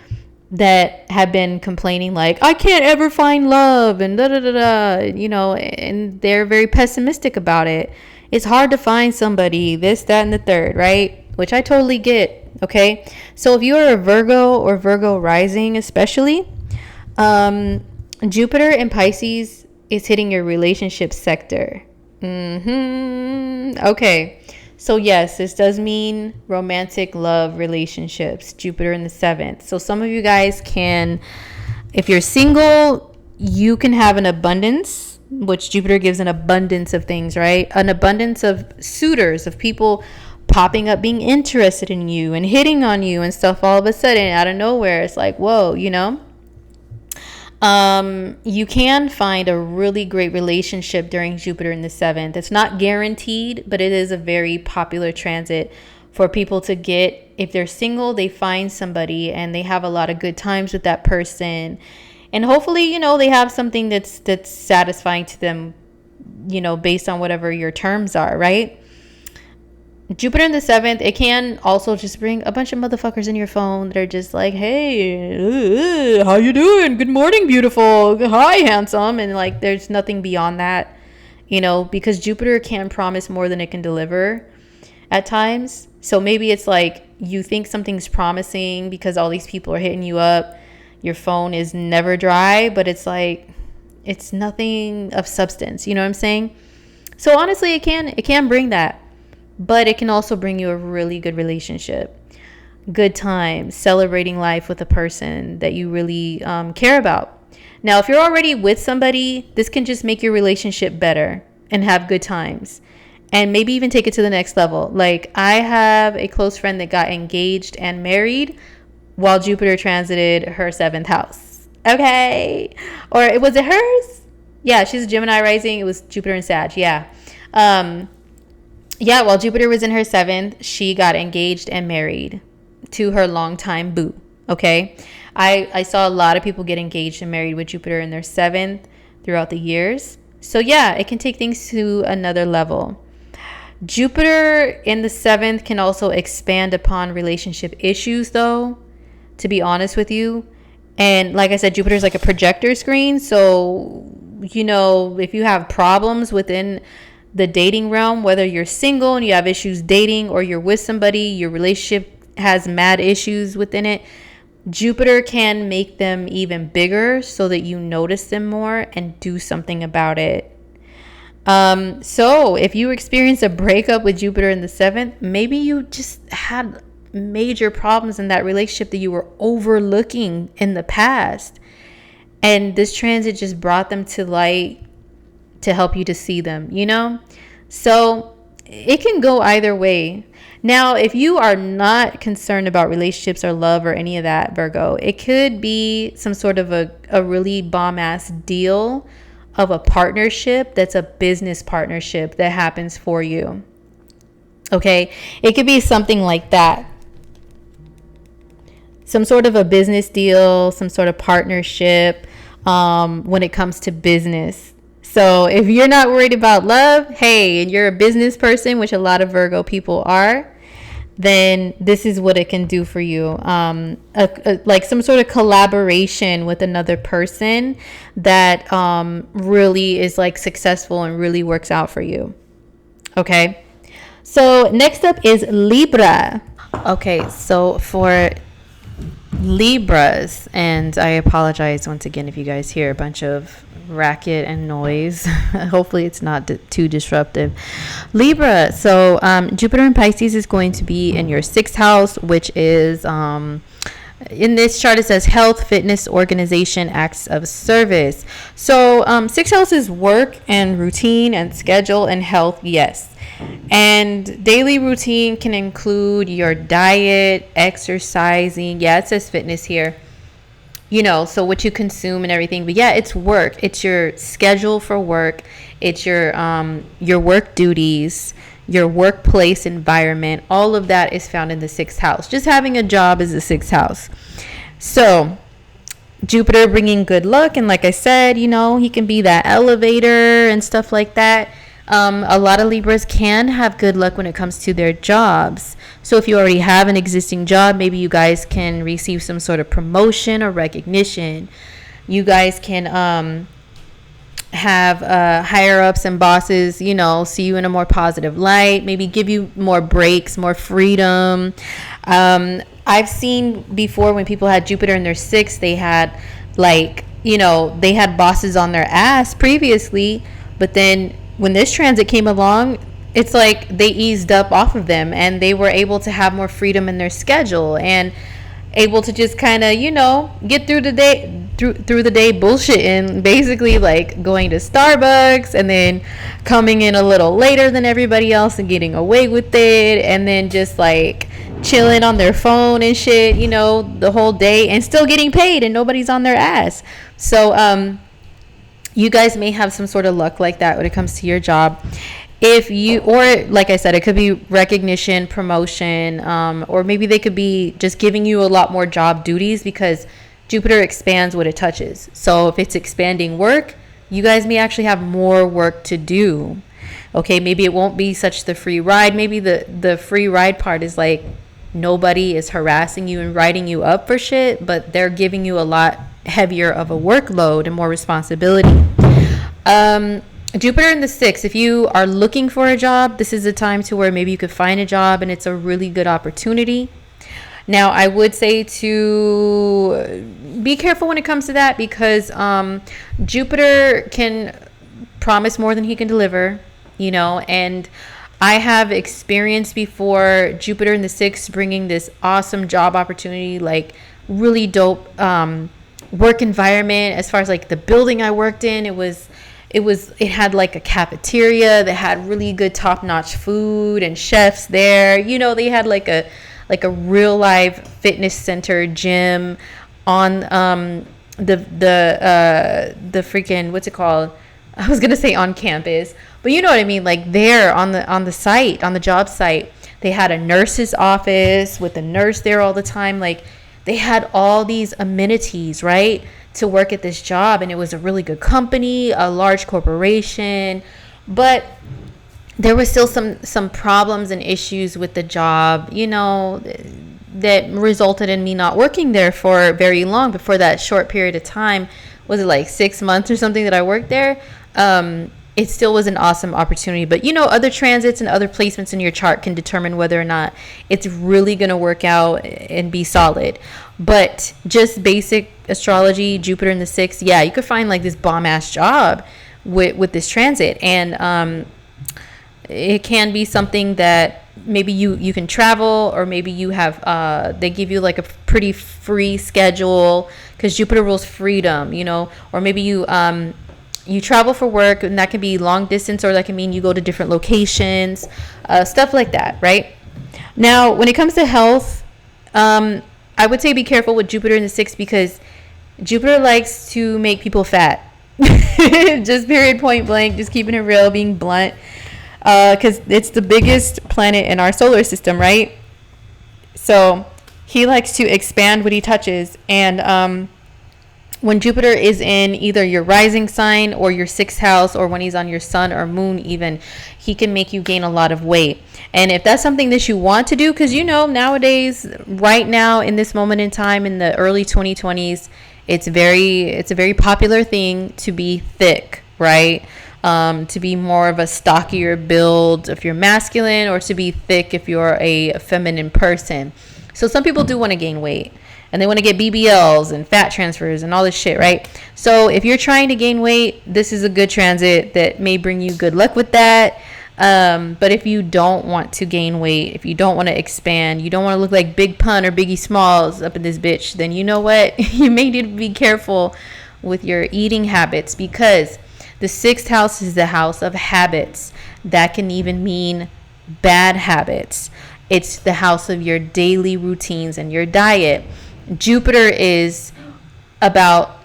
that have been complaining like, I can't ever find love and and they're very pessimistic about it. It's hard to find somebody, this, that, and the third, right? Which I totally get, okay? So if you're a Virgo or Virgo rising especially, Jupiter in Pisces is hitting your relationship sector. Okay. So yes, this does mean romantic love relationships. Jupiter in the 7th. So some of you guys can, if you're single, you can have an abundance, which Jupiter gives an abundance of things, right? An abundance of suitors, of people popping up, being interested in you and hitting on you and stuff all of a sudden out of nowhere. It's like, whoa, you know? You can find a really great relationship during Jupiter in the 7th. It's not guaranteed, but it is a very popular transit for people to get. If they're single, they find somebody and they have a lot of good times with that person. And hopefully, you know, they have something that's satisfying to them, you know, based on whatever your terms are, right? Jupiter in the 7th, it can also just bring a bunch of motherfuckers in your phone that are just like, hey, how you doing? Good morning, beautiful. Hi, handsome. And like, there's nothing beyond that, you know, because Jupiter can promise more than it can deliver at times. So maybe it's like you think something's promising because all these people are hitting you up. Your phone is never dry, but it's like, it's nothing of substance. You know what I'm saying? So honestly, it can bring that. But it can also bring you a really good relationship, good times, celebrating life with a person that you really care about. Now, if you're already with somebody, this can just make your relationship better and have good times and maybe even take it to the next level. Like, I have a close friend that got engaged and married while Jupiter transited her 7th house. Okay. Or was it hers? Yeah, she's a Gemini rising. It was Jupiter and Sag. Yeah. Yeah, while Jupiter was in her 7th, she got engaged and married to her longtime boo. Okay. I saw a lot of people get engaged and married with Jupiter in their 7th throughout the years. So yeah, it can take things to another level. Jupiter in the 7th can also expand upon relationship issues, though, to be honest with you. And like I said, Jupiter is like a projector screen. So, you know, if you have problems within the dating realm, whether you're single and you have issues dating or you're with somebody, your relationship has mad issues within it, Jupiter can make them even bigger so that you notice them more and do something about it. So if you experience a breakup with Jupiter in the 7th, maybe you just had major problems in that relationship that you were overlooking in the past. And this transit just brought them to light to help you to see them, you know? So it can go either way. Now, if you are not concerned about relationships or love or any of that, Virgo, it could be some sort of a really bomb-ass deal of a partnership that's a business partnership that happens for you. Okay? It could be something like that. Some sort of a business deal, some sort of partnership when it comes to business. So if you're not worried about love, hey, and you're a business person, which a lot of Virgo people are, then this is what it can do for you. Like some sort of collaboration with another person that really is like successful and really works out for you. Okay. So next up is Libra. Okay. So for Libras, and I apologize once again if you guys hear a bunch of racket and noise. Hopefully it's not too disruptive. Libra, so Jupiter in Pisces is going to be in your 6th house, which is in this chart it says health, fitness, organization, acts of service. So 6th house is work and routine and schedule and health, yes. And daily routine can include your diet, exercising. Yeah, it says fitness here. You know, so what you consume and everything. But yeah, it's work. It's your schedule for work. It's your work duties, your workplace environment. All of that is found in the 6th house. Just having a job is the 6th house. So Jupiter bringing good luck. And like I said, you know, he can be that elevator and stuff like that. A lot of Libras can have good luck when it comes to their jobs. So if you already have an existing job, maybe you guys can receive some sort of promotion or recognition. You guys can have higher ups and bosses, you know, see you in a more positive light, maybe give you more breaks, more freedom. I've seen before when people had Jupiter in their sixth, they had like, you know, they had bosses on their ass previously, but then when this transit came along, it's like they eased up off of them and they were able to have more freedom in their schedule and able to just kind of, you know, get through the day through the day bullshitting, basically like going to Starbucks and then coming in a little later than everybody else and getting away with it, and then just like chilling on their phone and shit, you know, the whole day and still getting paid and nobody's on their ass. So you guys may have some sort of luck like that when it comes to your job. If you, or like I said, it could be recognition, promotion, or maybe they could be just giving you a lot more job duties because Jupiter expands what it touches. So if it's expanding work, you guys may actually have more work to do. Okay, maybe it won't be such the free ride. Maybe the free ride part is like nobody is harassing you and writing you up for shit, but they're giving you a lot heavier of a workload and more responsibility. Jupiter in the sixth, if you are looking for a job, this is a time to where maybe you could find a job and it's a really good opportunity. Now, I would say to be careful when it comes to that because Jupiter can promise more than he can deliver, you know, and I have experienced before Jupiter in the sixth bringing this awesome job opportunity, like really dope work environment. As far as like the building I worked in, it had like a cafeteria that had really good top-notch food and chefs there. You know, they had like a real life fitness center gym on the freaking, what's it called? I was gonna say on campus, but you know what I mean, like there on the site, on the job site. They had a nurse's office with a nurse there all the time. Like they had all these amenities, right, to work at this job, and it was a really good company, a large corporation, but there was still some problems and issues with the job, you know, that resulted in me not working there for very long. Before that short period of time, was it like 6 months or something that I worked there? It still was an awesome opportunity. But, you know, other transits and other placements in your chart can determine whether or not it's really going to work out and be solid. But just basic astrology, Jupiter in the sixth, yeah, you could find like this bomb-ass job with this transit. And it can be something that maybe you can travel, or maybe you have they give you like a pretty free schedule because Jupiter rules freedom, you know, or maybe you travel for work, and that can be long distance, or that can mean you go to different locations, stuff like that, right? Now, when it comes to health, I would say be careful with Jupiter in the sixth because Jupiter likes to make people fat. Just period, point blank, just keeping it real, being blunt. Because it's the biggest planet in our solar system, right? So he likes to expand what he touches. And when Jupiter is in either your rising sign or your sixth house, or when he's on your sun or moon even, he can make you gain a lot of weight. And if that's something that you want to do, because you know nowadays, right now in this moment in time in the early 2020s, it's a very popular thing to be thick, right? To be more of a stockier build if you're masculine, or to be thick if you're a feminine person. So some people do want to gain weight, and they want to get BBLs and fat transfers and all this shit, right? So if you're trying to gain weight, this is a good transit that may bring you good luck with that. But if you don't want to gain weight, if you don't want to expand, you don't want to look like Big Pun or Biggie Smalls up in this bitch, then you know what? You may need to be careful with your eating habits, because the sixth house is the house of habits. That can even mean bad habits. It's the house of your daily routines and your diet. Jupiter is about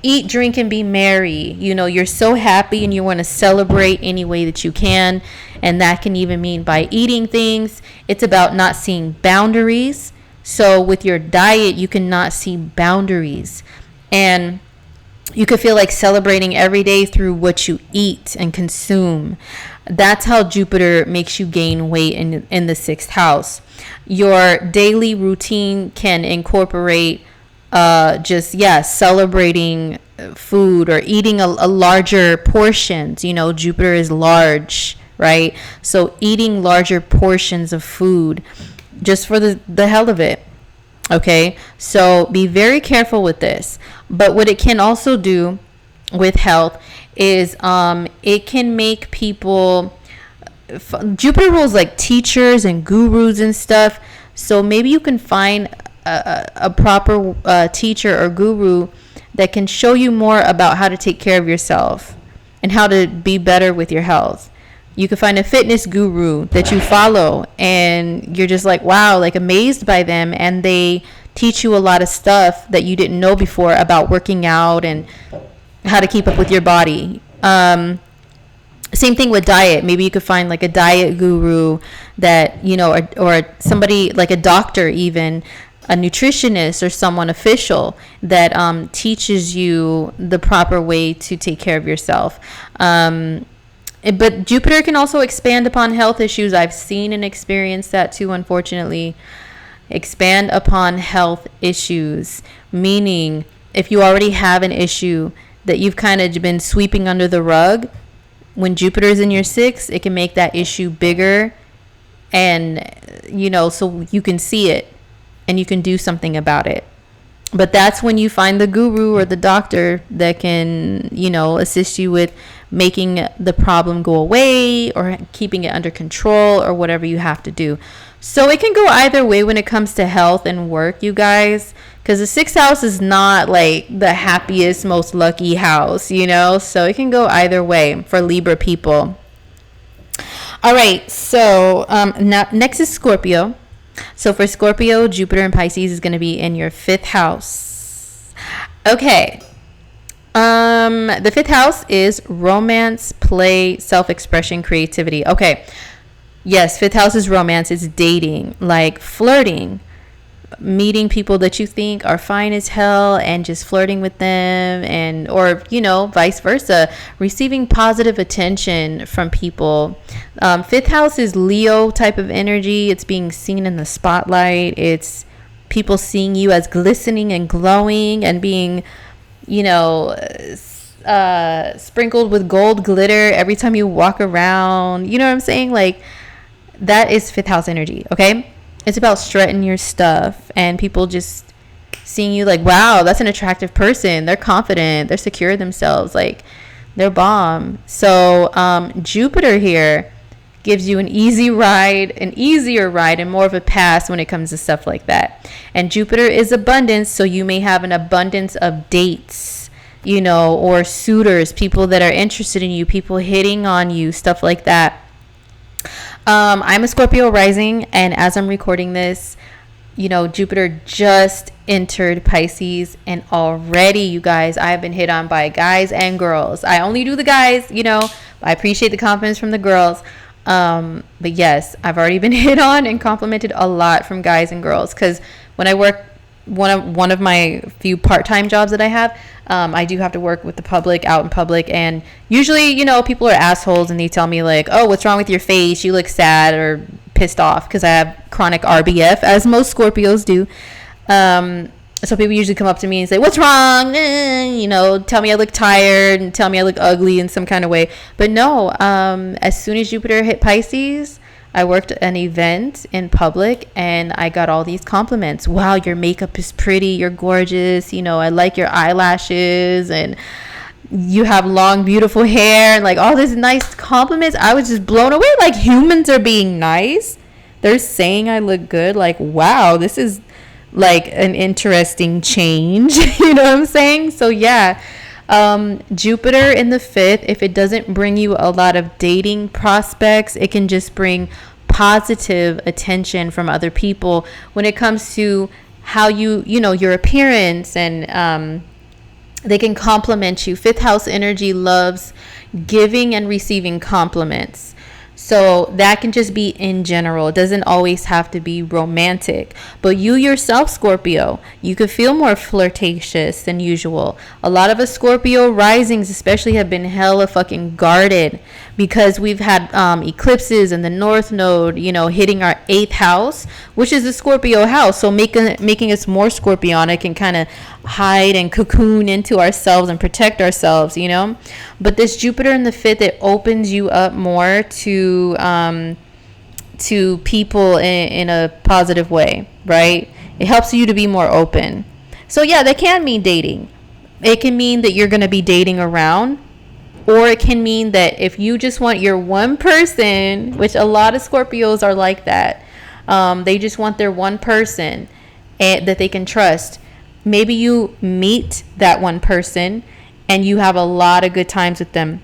eat, drink, and be merry. You know, you're so happy and you want to celebrate any way that you can. And that can even mean by eating things. It's about not seeing boundaries. So with your diet, you cannot see boundaries. And you could feel like celebrating every day through what you eat and consume. That's how Jupiter makes you gain weight in the sixth house. Your daily routine can incorporate just, yeah, celebrating food or eating a larger portions. You know, Jupiter is large, right? So eating larger portions of food just for the hell of it. Okay, so be very careful with this. But what it can also do with health is it can make people, Jupiter rules like teachers and gurus and stuff. So maybe you can find a proper teacher or guru that can show you more about how to take care of yourself and how to be better with your health. You can find a fitness guru that you follow and you're just like, wow, like amazed by them, and they teach you a lot of stuff that you didn't know before about working out and how to keep up with your body. Same thing with diet. Maybe you could find like a diet guru that, you know, or somebody like a doctor, even a nutritionist or someone official that teaches you the proper way to take care of yourself. But Jupiter can also expand upon health issues. I've seen and experienced that too, unfortunately. Expand upon health issues, meaning if you already have an issue that you've kind of been sweeping under the rug, when Jupiter's in your 6th, it can make that issue bigger, and, you know, so you can see it and you can do something about it. But that's when you find the guru or the doctor that can, you know, assist you with making the problem go away or keeping it under control or whatever you have to do. So it can go either way when it comes to health and work, you guys, because the 6th house is not like the happiest, most lucky house, you know, so it can go either way for Libra people. All right, so now next is Scorpio. So for Scorpio, Jupiter in Pisces is going to be in your 5th house. Okay. The 5th house is romance, play, self-expression, creativity. Okay. Yes, 5th house is romance. It's dating, like flirting, meeting people that you think are fine as hell and just flirting with them, and or, you know, vice versa, receiving positive attention from people. 5th house is Leo type of energy. It's being seen in the spotlight. It's people seeing you as glistening and glowing and being, you know, sprinkled with gold glitter every time you walk around. You know what I'm saying? Like, that is 5th house energy. Okay, it's about strutting your stuff and people just seeing you like, wow, that's an attractive person. They're confident, they're secure themselves, like they're bomb. So Jupiter here gives you an easier ride and more of a pass when it comes to stuff like that. And Jupiter is abundance, so you may have an abundance of dates, you know, or suitors, people that are interested in you, people hitting on you, stuff like that. I'm a Scorpio rising, and as I'm recording this, you know, Jupiter just entered Pisces, and already, you guys, I have been hit on by guys and girls. I only do the guys, you know, I appreciate the compliments from the girls. But yes, I've already been hit on and complimented a lot from guys and girls, because when I work one of my few part-time jobs that I have, I do have to work with the public, out in public, and usually, you know, people are assholes and they tell me like, oh, what's wrong with your face, you look sad or pissed off, because I have chronic RBF, as most Scorpios do. So people usually come up to me and say, what's wrong, you know, tell me I look tired and tell me I look ugly in some kind of way. But no, as soon as Jupiter hit Pisces, I worked an event in public and I got all these compliments. Wow, your makeup is pretty, you're gorgeous, you know, I like your eyelashes, and you have long, beautiful hair, and like all these nice compliments. I was just blown away. Like, humans are being nice. They're saying I look good. Like, wow, this is like an interesting change. You know what I'm saying? So yeah, Jupiter in the 5th, if it doesn't bring you a lot of dating prospects, it can just bring positive attention from other people when it comes to how you know, your appearance, and they can compliment you. 5th house energy loves giving and receiving compliments. So that can just be in general. It doesn't always have to be romantic. But you yourself, Scorpio, you could feel more flirtatious than usual. A lot of us Scorpio risings especially have been hella fucking guarded, because we've had eclipses in the North Node, you know, hitting our 8th house, which is the Scorpio house. So making us more Scorpionic and kind of hide and cocoon into ourselves and protect ourselves, you know. But this Jupiter in the 5th, it opens you up more to people in a positive way, right? It helps you to be more open. So yeah, that can mean dating. It can mean that you're going to be dating around. Or it can mean that if you just want your one person, which a lot of Scorpios are like that, they just want their one person that they can trust. Maybe you meet that one person and you have a lot of good times with them.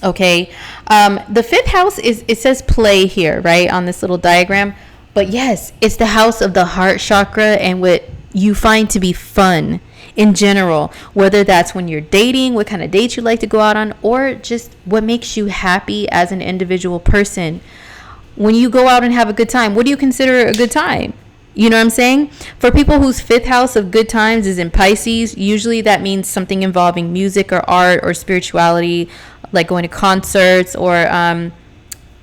Okay. The 5th house it says play here, right, on this little diagram. But yes, it's the house of the heart chakra and what you find to be fun in general, whether that's when you're dating, what kind of dates you like to go out on, or just what makes you happy as an individual person. When you go out and have a good time, what do you consider a good time? You know what I'm saying? For people whose 5th house of good times is in Pisces, usually that means something involving music or art or spirituality, like going to concerts or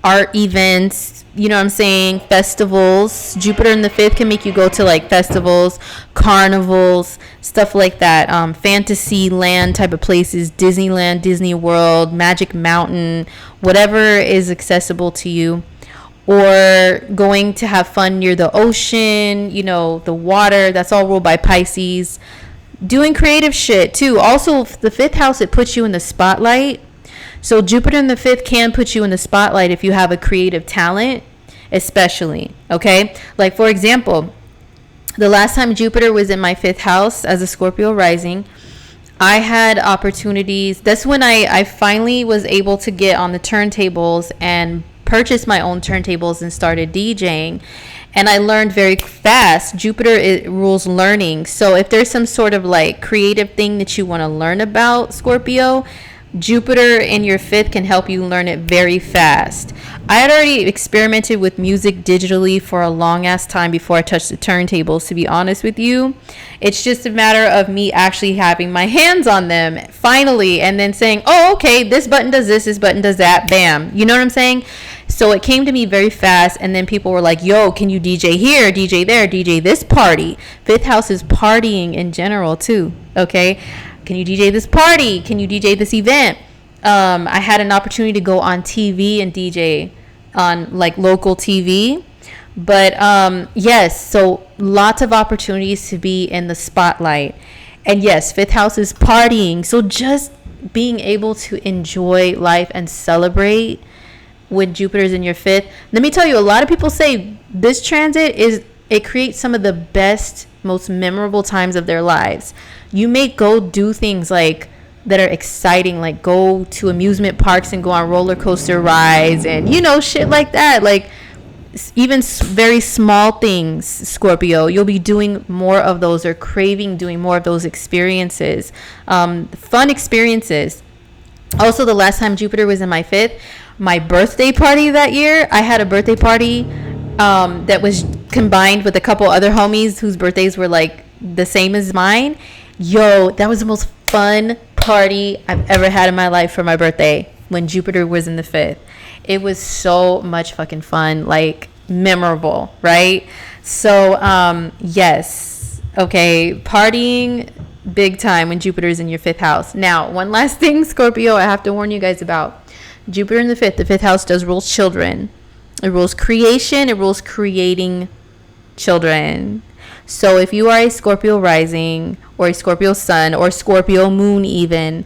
art events, you know what I'm saying, festivals. Jupiter in the 5th can make you go to like festivals, carnivals, stuff like that, fantasy land type of places, Disneyland, Disney World, Magic Mountain, whatever is accessible to you. Or going to have fun near the ocean, you know, the water. That's all ruled by Pisces. Doing creative shit too. Also, the 5th house, it puts you in the spotlight. So Jupiter in the 5th can put you in the spotlight if you have a creative talent, especially, okay? Like, for example, the last time Jupiter was in my 5th house as a Scorpio rising, I had opportunities. That's when I finally was able to get on the turntables and purchase my own turntables and started DJing. And I learned very fast. Jupiter, it rules learning. So if there's some sort of like creative thing that you want to learn about, Scorpio, Jupiter in your 5th can help you learn it very fast. I had already experimented with music digitally for a long ass time before I touched the turntables, to be honest with you. It's just a matter of me actually having my hands on them finally and then saying, oh, okay, this button does this button does that, bam. You know what I'm saying? So it came to me very fast, and then people were like, yo, can you DJ here, DJ there, DJ this party? 5th house is partying in general too, okay? Can you DJ this party? Can you DJ this event? I had an opportunity to go on TV and DJ on like local TV. But yes, so lots of opportunities to be in the spotlight. And yes, 5th house is partying. So just being able to enjoy life and celebrate when Jupiter's in your 5th. Let me tell you, a lot of people say this transit it creates some of the best, most memorable times of their lives. You may go do things like that are exciting, like go to amusement parks and go on roller coaster rides and, you know, shit like that. Like even very small things, Scorpio, you'll be doing more of those or craving doing more of those experiences, fun experiences. Also, the last time Jupiter was in my 5th, my birthday party that year, I had a birthday party that was combined with a couple other homies whose birthdays were like the same as mine. Yo, that was the most fun party I've ever had in my life for my birthday when Jupiter was in the 5th. It was so much fucking fun, like memorable, right? So, yes. Okay, partying big time when Jupiter's in your 5th house. Now, one last thing, Scorpio, I have to warn you guys about. Jupiter in the 5th house does rule children. It rules creation. It rules creating children. So if you are a Scorpio rising or a Scorpio sun or Scorpio moon even,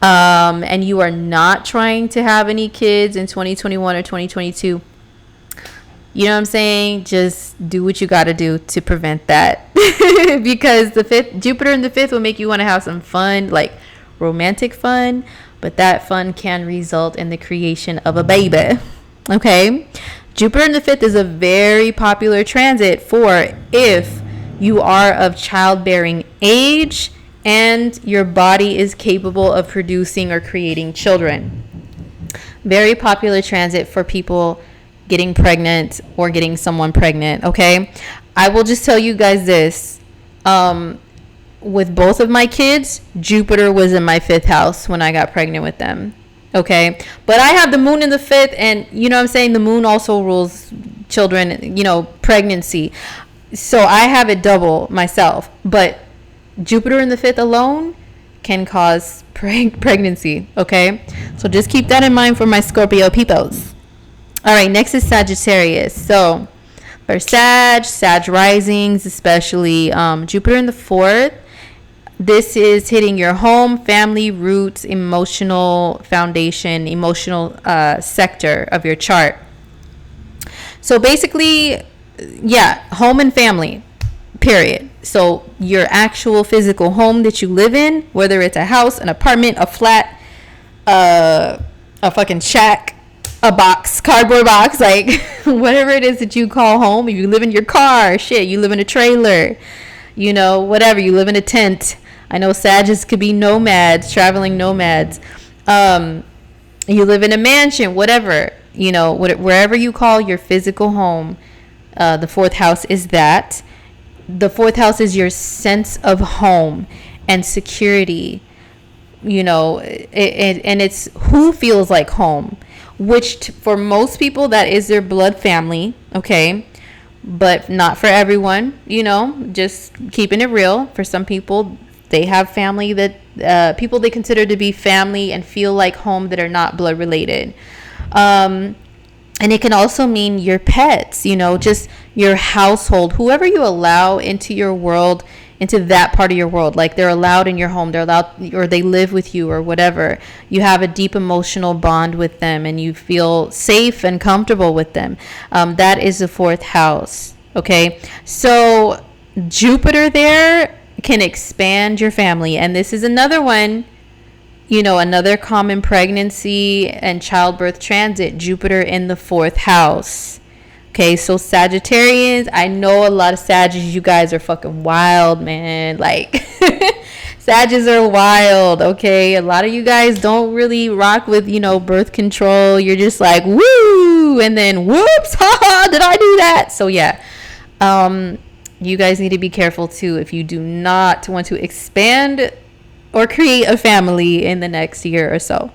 and you are not trying to have any kids in 2021 or 2022, you know what I'm saying? Just do what you got to do to prevent that. Because Jupiter in the 5th will make you want to have some fun, like romantic fun, but that fun can result in the creation of a baby. Okay? Jupiter in the 5th is a very popular transit for if you are of childbearing age and your body is capable of producing or creating children. Very popular transit for people getting pregnant or getting someone pregnant, okay? I will just tell you guys this. With both of my kids, Jupiter was in my 5th house when I got pregnant with them. Okay, but I have the moon in the 5th, and you know what I'm saying, the moon also rules children, you know, pregnancy. So I have it double myself, but Jupiter in the 5th alone can cause pregnancy. Okay, so just keep that in mind for my Scorpio peoples. All right, next is Sagittarius. So for Sag risings, especially Jupiter in the 4th, this is hitting your home, family, roots, emotional foundation, emotional sector of your chart. So basically, yeah, home and family, period. So your actual physical home that you live in, whether it's a house, an apartment, a flat, a fucking shack, a box, cardboard box, like whatever it is that you call home. If you live in your car, shit, you live in a trailer, you know, whatever, you live in a tent. I know Sagittarius could be nomads, traveling nomads. You live in a mansion, whatever, you know, wherever you call your physical home. The 4th house is that. The 4th house is your sense of home and security, you know, and it's who feels like home, which for most people, that is their blood family, okay? But not for everyone, you know, just keeping it real. For some people, they have family that people they consider to be family and feel like home that are not blood related. And it can also mean your pets, you know, just your household, whoever you allow into your world, into that part of your world. Like they're allowed in your home, they're allowed, or they live with you or whatever. You have a deep emotional bond with them and you feel safe and comfortable with them. That is the 4th house. Okay. So Jupiter there can expand your family. And this is another one, you know, another common pregnancy and childbirth transit, Jupiter in the 4th house. Okay, so Sagittarians, I know a lot of Sagittarians, you guys are fucking wild, man. Like, Sagittarians are wild, okay? A lot of you guys don't really rock with, you know, birth control. You're just like, woo! And then, whoops, haha, did I do that? So, yeah. You guys need to be careful, too, if you do not want to expand or create a family in the next year or so.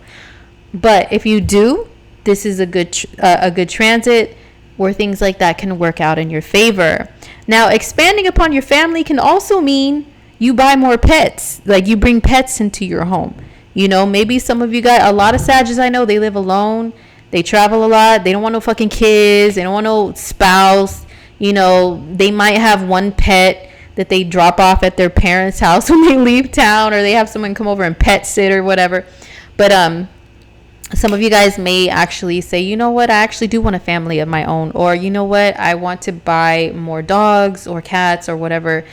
But if you do, this is a good transit where things like that can work out in your favor. Now, expanding upon your family can also mean you buy more pets. Like you bring pets into your home. You know, maybe some of you guys, a lot of Sagittarius I know, they live alone. They travel a lot. They don't want no fucking kids. They don't want no spouse. You know, they might have one pet that they drop off at their parents' house when they leave town, or they have someone come over and pet sit or whatever. But some of you guys may actually say, you know what, I actually do want a family of my own, or you know what, I want to buy more dogs or cats or whatever,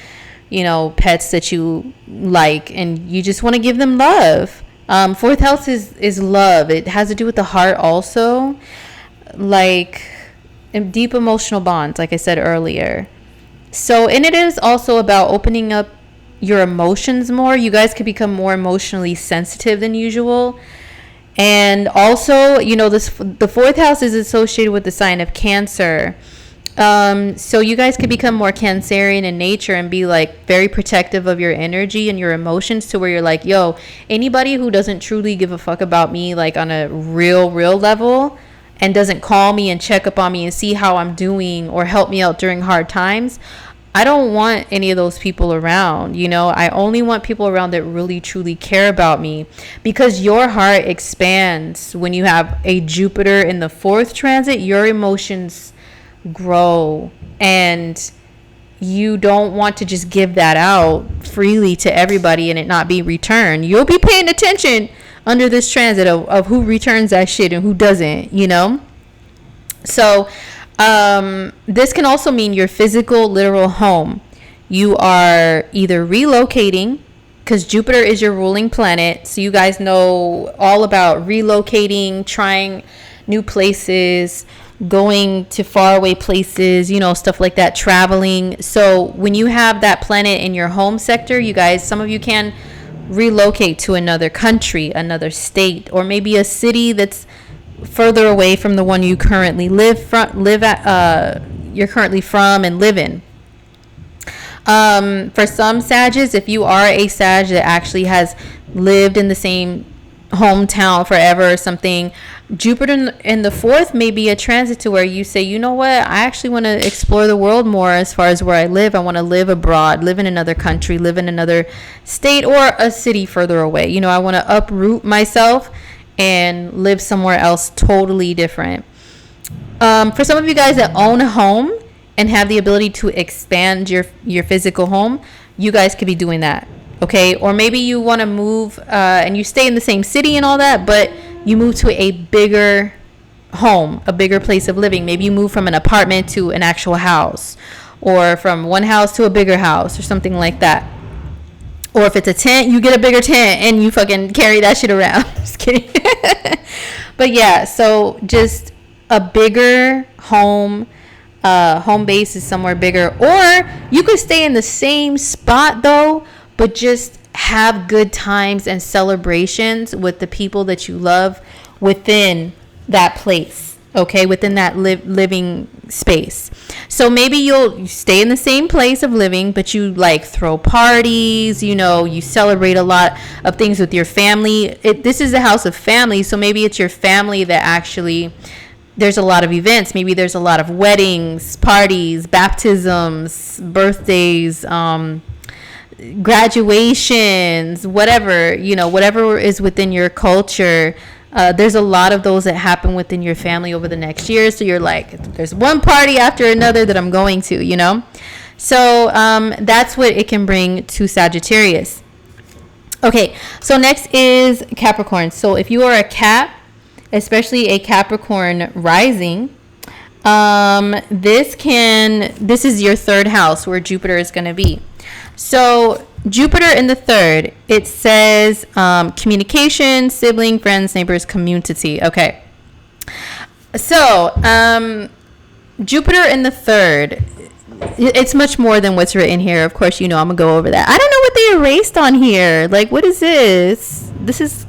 you know, pets that you like, and you just want to give them love. 4th house is love. It has to do with the heart also, like deep emotional bonds, like I said earlier. So, and it is also about opening up your emotions more. You guys could become more emotionally sensitive than usual. And also, you know, the 4th house is associated with the sign of Cancer. So you guys could become more Cancerian in nature and be like very protective of your energy and your emotions, to where you're like, yo, anybody who doesn't truly give a fuck about me, like on a real level, and doesn't call me and check up on me and see how I'm doing or help me out during hard times, I don't want any of those people around. You know, I only want people around that really truly care about me, because your heart expands when you have a Jupiter in the 4th transit. Your emotions grow, and you don't want to just give that out freely to everybody and it not be returned. You'll be paying attention under this transit of who returns that shit and who doesn't, you know? So this can also mean your physical, literal home. You are either relocating, because Jupiter is your ruling planet. So you guys know all about relocating, trying new places, going to faraway places, you know, stuff like that, traveling. So when you have that planet in your home sector, you guys, some of you can relocate to another country, another state, or maybe a city that's further away from the one you currently you're currently from and live in. For some Sagittarius, if you are a Sag that actually has lived in the same hometown forever or something. Jupiter in the fourth may be a transit to where you say, you know what, I actually want to explore the world more as far as where I live. I want to live abroad, live in another country, live in another state or a city further away. You know, I want to uproot myself and live somewhere else totally different. For some of you guys that own a home and have the ability to expand your physical home, you guys could be doing that. Okay, or maybe you want to move and you stay in the same city and all that, but you move to a bigger home, a bigger place of living. Maybe you move from an apartment to an actual house, or from one house to a bigger house, or something like that. Or if it's a tent, you get a bigger tent and you fucking carry that shit around. Just kidding. But yeah, so just a bigger home. Home base is somewhere bigger. Or you could stay in the same spot though, but just have good times and celebrations with the people that you love within that place, okay, within that living space. So maybe you'll stay in the same place of living, but you like throw parties, you know, you celebrate a lot of things with your family. This is the house of family, so maybe it's your family that actually, there's a lot of events. Maybe there's a lot of weddings, parties, baptisms, birthdays, graduations, whatever, you know, whatever is within your culture. There's a lot of those that happen within your family over the next year. So you're like, there's one party after another that I'm going to, you know. So that's what it can bring to Sagittarius. Okay, so next is Capricorn. So if you are a Cap, especially a Capricorn rising, this is your third house where Jupiter is going to be. So Jupiter in the third, it says communication, sibling, friends, neighbors, community. Okay. So Jupiter in the third, it's much more than what's written here. Of course, you know, I'm going to go over that. I don't know what they erased on here. Like, what is this? This is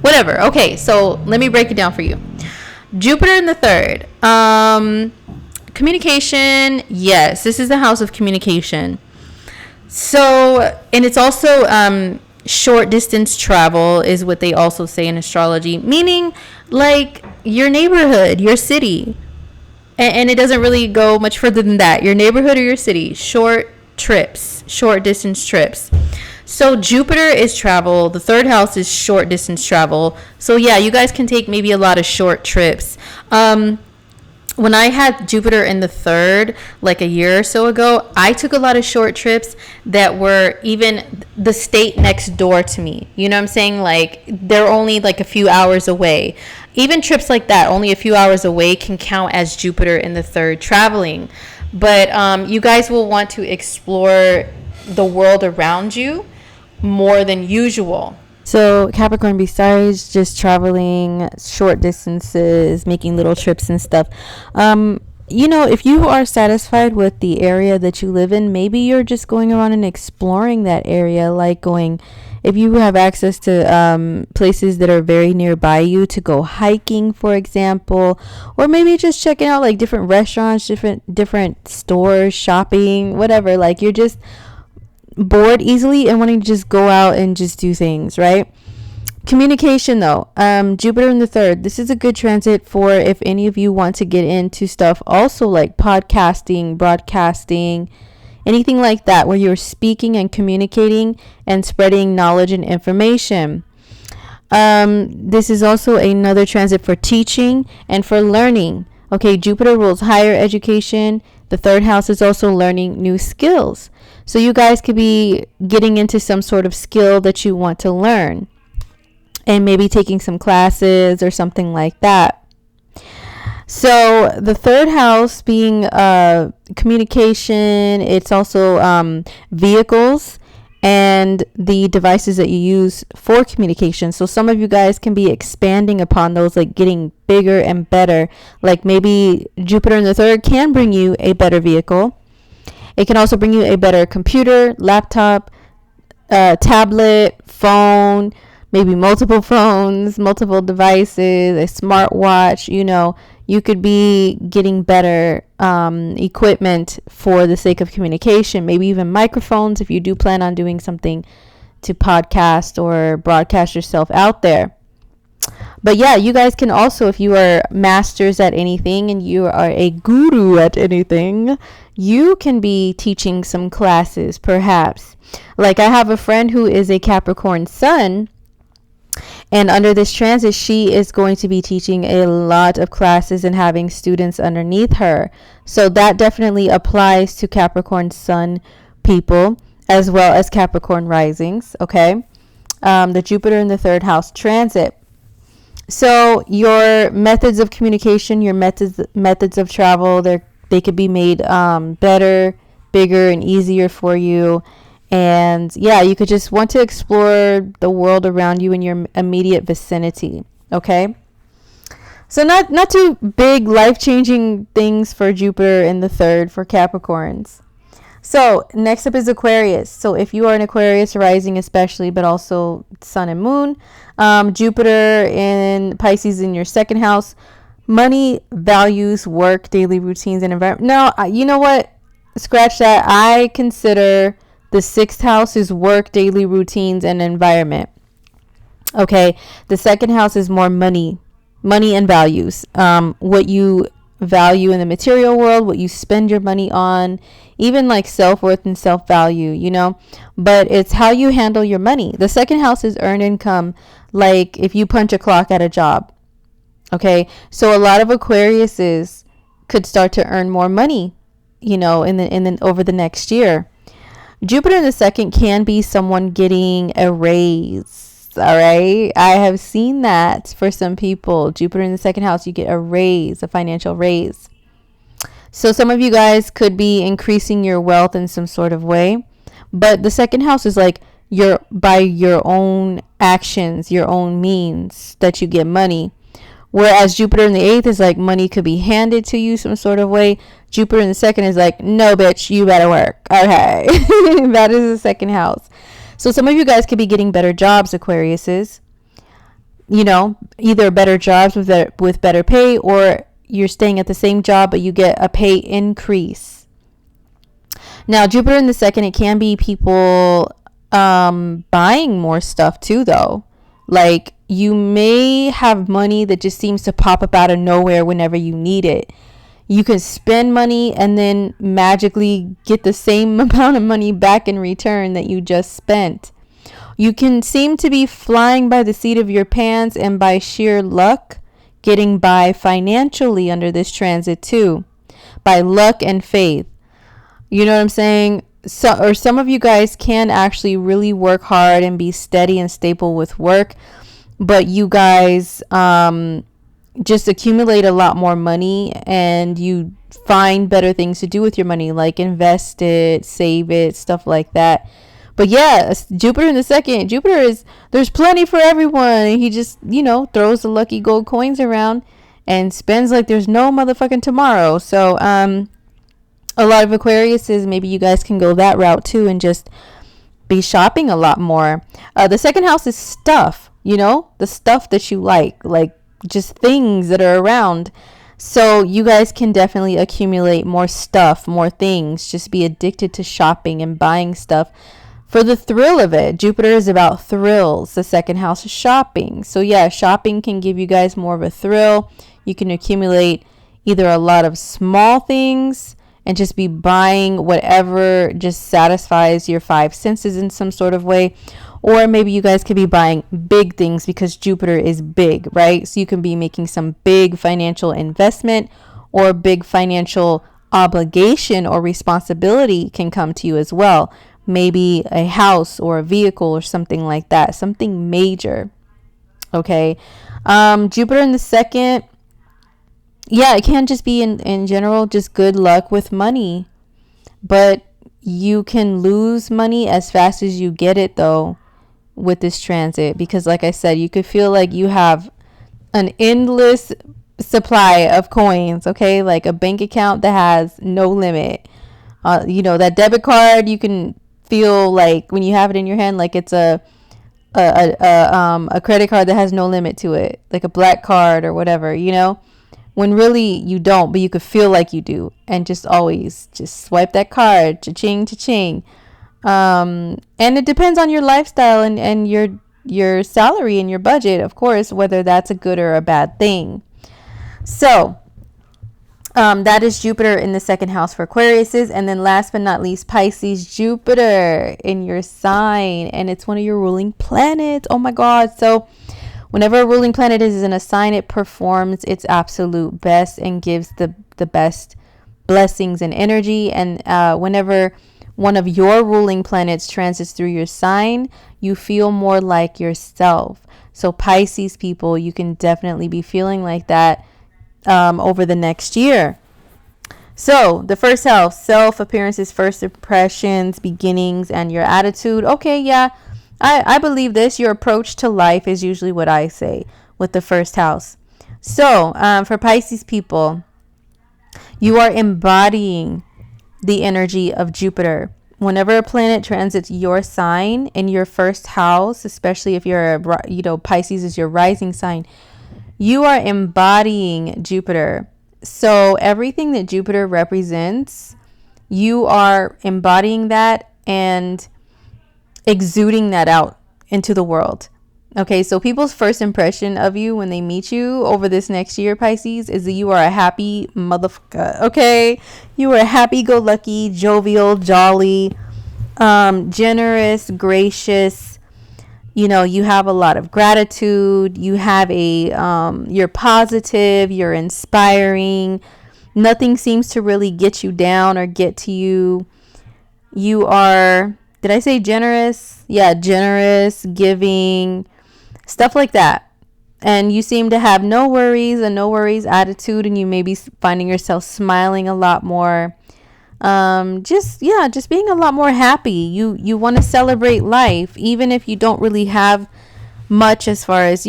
whatever. Okay, so let me break it down for you. Jupiter in the third. Communication, yes. This is the house of communication. So, and it's also short distance travel is what they also say in astrology, meaning like your neighborhood, your city. And it doesn't really go much further than that. Your neighborhood or your city, short trips, short distance trips. So Jupiter is travel. The third house is short distance travel. So yeah, you guys can take maybe a lot of short trips. When I had Jupiter in the third, like a year or so ago, I took a lot of short trips that were even the state next door to me. You know what I'm saying? Like, they're only like a few hours away. Even trips like that, only a few hours away, can count as Jupiter in the third traveling. But you guys will want to explore the world around you more than usual. So Capricorn, besides just traveling short distances, making little trips and stuff, you know, if you are satisfied with the area that you live in, maybe you're just going around and exploring that area, like going, if you have access to places that are very nearby you, to go hiking, for example, or maybe just checking out like different restaurants, different stores, shopping, whatever. Like, you're just bored easily and wanting to just go out and just do things, right? Communication though, Jupiter in the third, this is a good transit for if any of you want to get into stuff also like podcasting, broadcasting, anything like that, where you're speaking and communicating and spreading knowledge and information. This is also another transit for teaching and for learning. Okay, Jupiter rules higher education. The third house is also learning new skills. So you guys could be getting into some sort of skill that you want to learn and maybe taking some classes or something like that. So the third house being communication, it's also vehicles and the devices that you use for communication. So some of you guys can be expanding upon those, like getting bigger and better. Like maybe Jupiter in the third can bring you a better vehicle. It can also bring you a better computer, laptop, tablet, phone, maybe multiple phones, multiple devices, a smartwatch. You know, you could be getting better equipment for the sake of communication, maybe even microphones if you do plan on doing something to podcast or broadcast yourself out there. But yeah, you guys can also, if you are masters at anything and you are a guru at anything, you can be teaching some classes, perhaps. Like, I have a friend who is a Capricorn sun, and under this transit, she is going to be teaching a lot of classes and having students underneath her. So that definitely applies to Capricorn sun people as well as Capricorn risings, okay? The Jupiter in the third house transit. So your methods of communication, your methods of travel, they could be made better, bigger, and easier for you. And yeah, you could just want to explore the world around you in your immediate vicinity. Okay. So not too big life-changing things for Jupiter in the third for Capricorns. So next up is Aquarius. So if you are an Aquarius rising especially, but also sun and moon, Jupiter in Pisces in your second house, money, values, work, daily routines, and environment. No, you know what? Scratch that. I consider the sixth house is work, daily routines, and environment. Okay. The second house is more money and values. What you value in the material world, what you spend your money on, even like self-worth and self-value, you know, but it's how you handle your money. The second house is earned income, like if you punch a clock at a job. Okay. So a lot of Aquariuses could start to earn more money, you know, in the over the next year. Jupiter in the second can be someone getting a raise. All right. I have seen that for some people. Jupiter in the second house, you get a raise, a financial raise. So some of you guys could be increasing your wealth in some sort of way. But the second house is like by your own actions, your own means that you get money. Whereas Jupiter in the eighth is like money could be handed to you some sort of way. Jupiter in the second is like, no, bitch, you better work. Okay. That is the second house. So some of you guys could be getting better jobs, Aquariuses. You know, either better jobs with better pay, or you're staying at the same job, but you get a pay increase. Now, Jupiter in the second, it can be people buying more stuff too, though. Like, you may have money that just seems to pop up out of nowhere whenever you need it. You can spend money and then magically get the same amount of money back in return that you just spent. You can seem to be flying by the seat of your pants and by sheer luck getting by financially under this transit too. By luck and faith. You know what I'm saying? So, or some of you guys can actually really work hard and be steady and stable with work, but you guys just accumulate a lot more money and you find better things to do with your money, like invest it, save it, stuff like that. But yeah, Jupiter in the second, there's plenty for everyone. And he just, you know, throws the lucky gold coins around and spends like there's no motherfucking tomorrow. So, a lot of Aquariuses, maybe you guys can go that route too and just be shopping a lot more. The second house is stuff, you know, the stuff that you like just things that are around. So you guys can definitely accumulate more stuff, more things, just be addicted to shopping and buying stuff for the thrill of it. Jupiter is about thrills. The second house is shopping. So yeah, shopping can give you guys more of a thrill. You can accumulate either a lot of small things and just be buying whatever just satisfies your five senses in some sort of way. Or maybe you guys could be buying big things because Jupiter is big, right? So you can be making some big financial investment, or big financial obligation or responsibility can come to you as well. Maybe a house or a vehicle or something like that, something major. Okay. Jupiter in the second, yeah, it can just be in general just good luck with money, but you can lose money as fast as you get it though with this transit, because like I said, you could feel like you have an endless supply of coins. Okay, like a bank account that has no limit. You know, that debit card, you can feel like when you have it in your hand like it's a credit card that has no limit to it, like a black card or whatever, you know, when really you don't, but you could feel like you do, and just always just swipe that card, cha-ching, cha-ching. And it depends on your lifestyle and your your salary and your budget, of course, whether that's a good or a bad thing. So that is Jupiter in the second house for Aquariuses. And then last but not least, Pisces, Jupiter in your sign. And it's one of your ruling planets. Oh my God. So whenever a ruling planet is in a sign, it performs its absolute best and gives the best blessings and energy. And whenever one of your ruling planets transits through your sign, you feel more like yourself. So Pisces people, you can definitely be feeling like that over the next year. So the first house, self, appearances, first impressions, beginnings, and your attitude. Okay, yeah, I believe this. Your approach to life is usually what I say with the first house. So for Pisces people, you are embodying the energy of Jupiter. Whenever a planet transits your sign in your first house, especially if you're Pisces is your rising sign, you are embodying Jupiter. So everything that Jupiter represents, you are embodying that and exuding that out into the world. Okay, so people's first impression of you when they meet you over this next year, Pisces, is that you are a happy motherfucker. Okay, you are a happy-go-lucky, jovial, jolly, generous, gracious. You know, you have a lot of gratitude. You have you're positive, you're inspiring. Nothing seems to really get you down or get to you. You are, did I say generous? Yeah, generous, giving, stuff like that. And you seem to have no worries, a no worries attitude, and you may be finding yourself smiling a lot more. Just being a lot more happy. You want to celebrate life, even if you don't really have much as far as,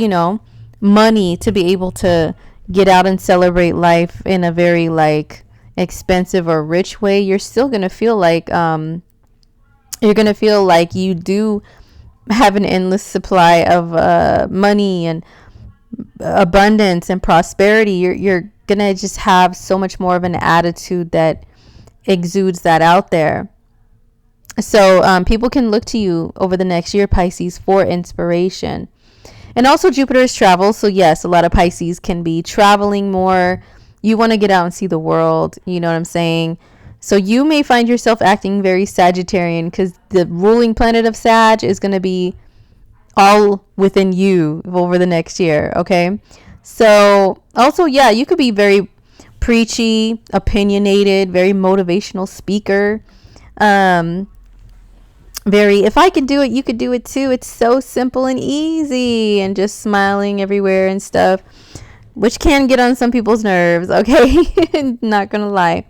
money to be able to get out and celebrate life in a very expensive or rich way. You're still going to feel like, you do have an endless supply of, money and abundance and prosperity. You're going to just have so much more of an attitude that exudes that out there. So people can look to you over the next year, Pisces, for inspiration. And also Jupiter is travel. So yes, a lot of Pisces can be traveling more. You want to get out and see the world. You know what I'm saying? So you may find yourself acting very Sagittarian because the ruling planet of Sag is going to be all within you over the next year. Okay. So also, yeah, you could be very preachy, opinionated, very motivational speaker. Very, if I could do it, you could do it too. It's so simple and easy, and just smiling everywhere and stuff, which can get on some people's nerves. Okay. Not gonna lie.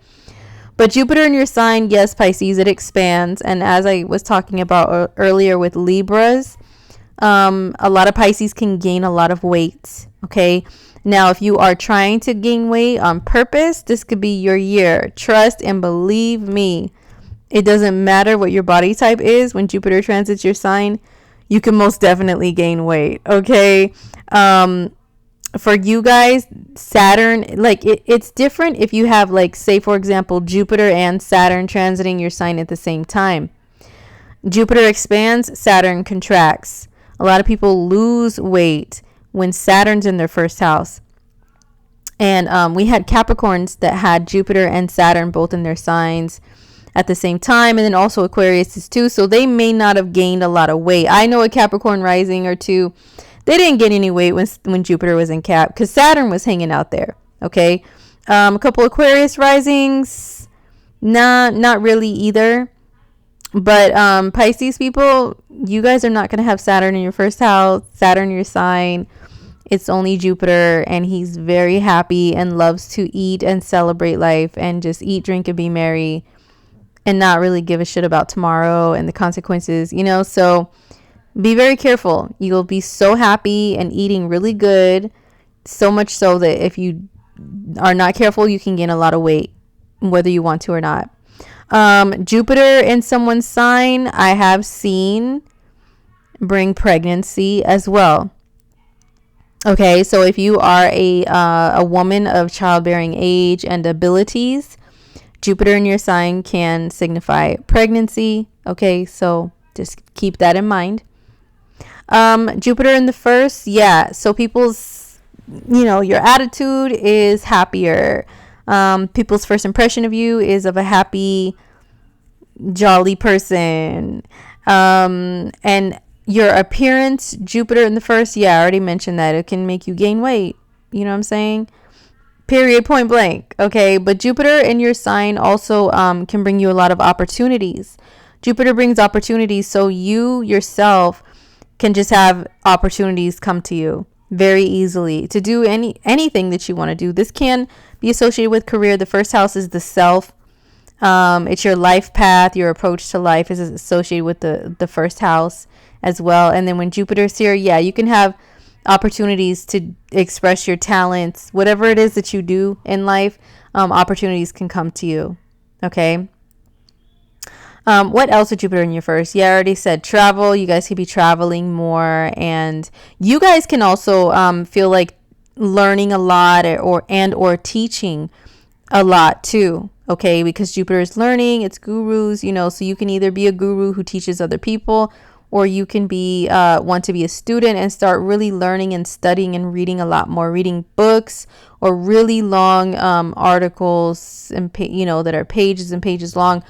But Jupiter in your sign, yes, Pisces, it expands. And as I was talking about earlier with Libras, a lot of Pisces can gain a lot of weight. Okay. Now, if you are trying to gain weight on purpose, this could be your year. Trust and believe me. It doesn't matter what your body type is. When Jupiter transits your sign, you can most definitely gain weight. Okay. For you guys, Saturn, it's different if you have, say, for example, Jupiter and Saturn transiting your sign at the same time. Jupiter expands, Saturn contracts. A lot of people lose weight when Saturn's in their first house. And we had Capricorns that had Jupiter and Saturn both in their signs at the same time. And then also Aquarius is too. So they may not have gained a lot of weight. I know a Capricorn rising or two, they didn't gain any weight when Jupiter was in Cap because Saturn was hanging out there. Okay. A couple Aquarius risings, not really either. But Pisces people, you guys are not going to have Saturn in your first house, Saturn in your sign. It's only Jupiter, and he's very happy and loves to eat and celebrate life and just eat, drink, and be merry and not really give a shit about tomorrow and the consequences, so be very careful. You'll be so happy and eating really good, so much so that if you are not careful, you can gain a lot of weight, whether you want to or not. Jupiter in someone's sign, I have seen bring pregnancy as well. Okay, so if you are a woman of childbearing age and abilities, Jupiter in your sign can signify pregnancy. Okay, so just keep that in mind. Jupiter in the first, yeah. So people's, your attitude is happier. People's first impression of you is of a happy, jolly person. And your appearance, Jupiter in the first, yeah, I already mentioned that. It can make you gain weight. You know what I'm saying? Period, point blank. Okay, but Jupiter in your sign also can bring you a lot of opportunities. Jupiter brings opportunities, so you yourself can just have opportunities come to you very easily to do anything that you want to do. This can be associated with career. The first house is the self. It's your life path. Your approach to life is associated with the first house as well. And then when Jupiter's here, yeah, you can have opportunities to express your talents. Whatever it is that you do in life, opportunities can come to you. Okay. What else with Jupiter in your first? Yeah, I already said travel. You guys could be traveling more, and you guys can also feel like learning a lot or teaching a lot too. Okay, because Jupiter is learning, it's gurus, so you can either be a guru who teaches other people, or you can be want to be a student and start really learning and studying and reading a lot more, reading books or really long articles and that are pages and pages long.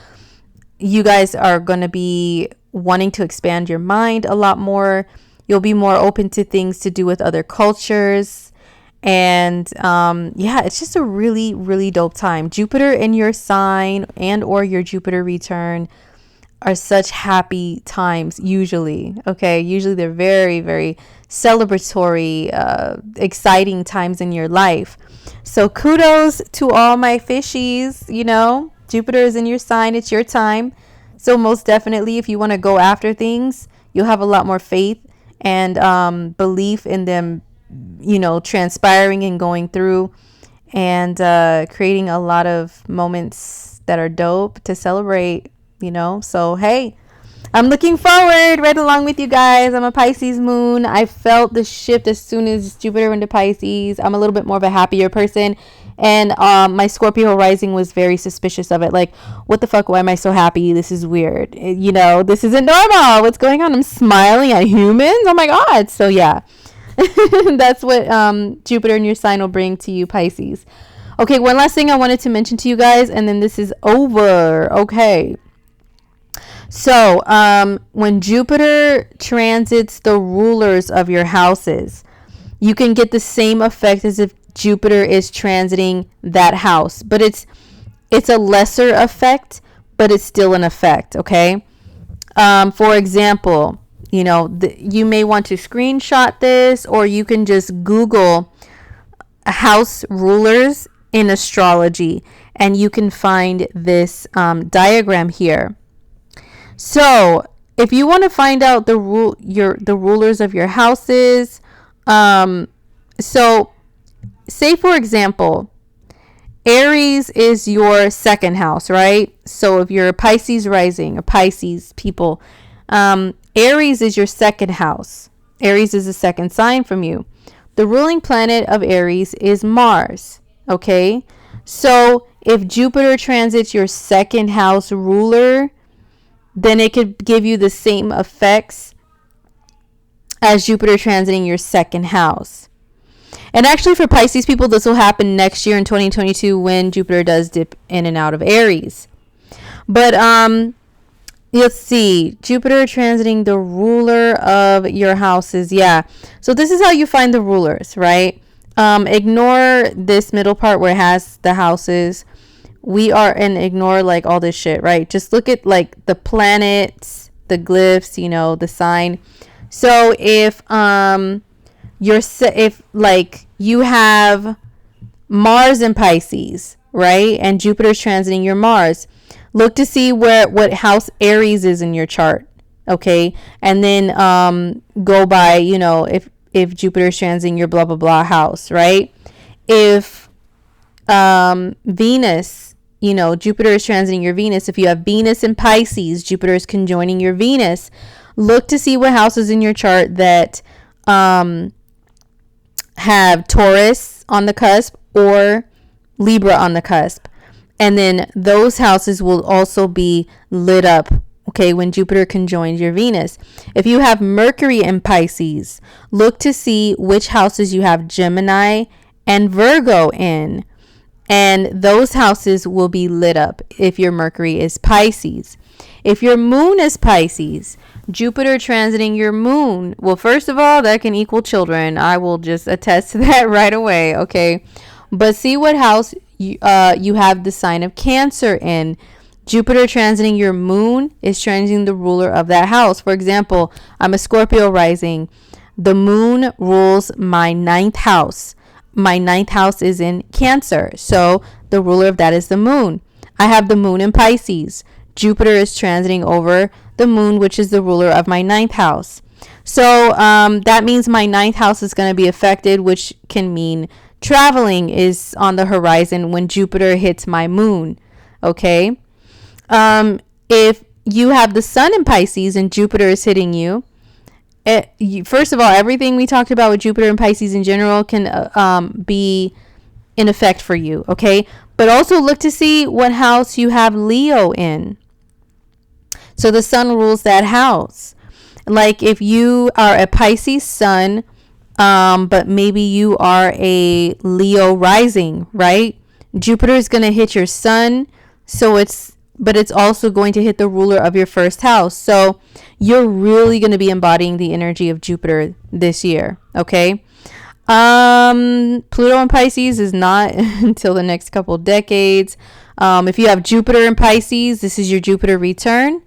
You guys are going to be wanting to expand your mind a lot more. You'll be more open to things to do with other cultures. And yeah, it's just a really, really dope time. Jupiter in your sign and or your Jupiter return are such happy times usually. Okay, usually they're very, very celebratory, exciting times in your life. So kudos to all my fishies. Jupiter is in your sign. It's your time. So most definitely, if you want to go after things, you'll have a lot more faith and belief in them, transpiring and going through and creating a lot of moments that are dope to celebrate, So, hey, I'm looking forward right along with you guys. I'm a Pisces moon. I felt the shift as soon as Jupiter went to Pisces. I'm a little bit more of a happier person. And my Scorpio rising was very suspicious of it. Like, what the fuck? Why am I so happy? This is weird. This isn't normal. What's going on? I'm smiling at humans. Oh my God. So yeah, that's what Jupiter in your sign will bring to you, Pisces. Okay, one last thing I wanted to mention to you guys, and then this is over. Okay. So when Jupiter transits the rulers of your houses, you can get the same effect as if Jupiter is transiting that house, but it's a lesser effect, but it's still an effect. Okay. For example, you may want to screenshot this, or you can just Google house rulers in astrology, and you can find this diagram here. So if you want to find out the rulers of your houses, so say, for example, Aries is your second house, right? So if you're a Pisces rising, a Pisces people, Aries is your second house. Aries is the second sign from you. The ruling planet of Aries is Mars, okay? So if Jupiter transits your second house ruler, then it could give you the same effects as Jupiter transiting your second house. And actually for Pisces people, this will happen next year in 2022 when Jupiter does dip in and out of Aries. But let's see, Jupiter transiting the ruler of your houses. Yeah. So this is how you find the rulers, right? Ignore this middle part where it has the houses. And ignore like all this shit, right? Just look at like the planets, the glyphs, the sign. So if you have Mars in Pisces, right? And Jupiter's transiting your Mars, look to see what house Aries is in your chart. Okay. And then go by, if Jupiter's transiting your blah blah blah house, right? If Venus, Jupiter is transiting your Venus. If you have Venus in Pisces, Jupiter is conjoining your Venus. Look to see what houses in your chart that have Taurus on the cusp or Libra on the cusp. And then those houses will also be lit up Okay, when Jupiter conjoins your Venus. If you have Mercury in Pisces, look to see which houses you have Gemini and Virgo in. And those houses will be lit up if your Mercury is Pisces. If your moon is Pisces, Jupiter transiting your moon. Well, first of all, that can equal children. I will just attest to that right away, okay? But see what house you have the sign of Cancer in. Jupiter transiting your moon is transiting the ruler of that house. For example, I'm a Scorpio rising. The moon rules my ninth house. My ninth house is in Cancer. So the ruler of that is the moon. I have the moon in Pisces. Jupiter is transiting over the moon, which is the ruler of my ninth house. So that means my ninth house is going to be affected, which can mean traveling is on the horizon when Jupiter hits my moon. Okay. If you have the sun in Pisces and Jupiter is hitting you, first of all, everything we talked about with Jupiter and Pisces in general can be in effect for you, okay? But also look to see what house you have Leo in. So the sun rules that house. Like if you are a Pisces sun, but maybe you are a Leo rising, right? Jupiter is going to hit your sun, but it's also going to hit the ruler of your first house. So you're really going to be embodying the energy of Jupiter this year. Okay. Pluto in Pisces is not until the next couple decades. If you have Jupiter in Pisces, this is your Jupiter return.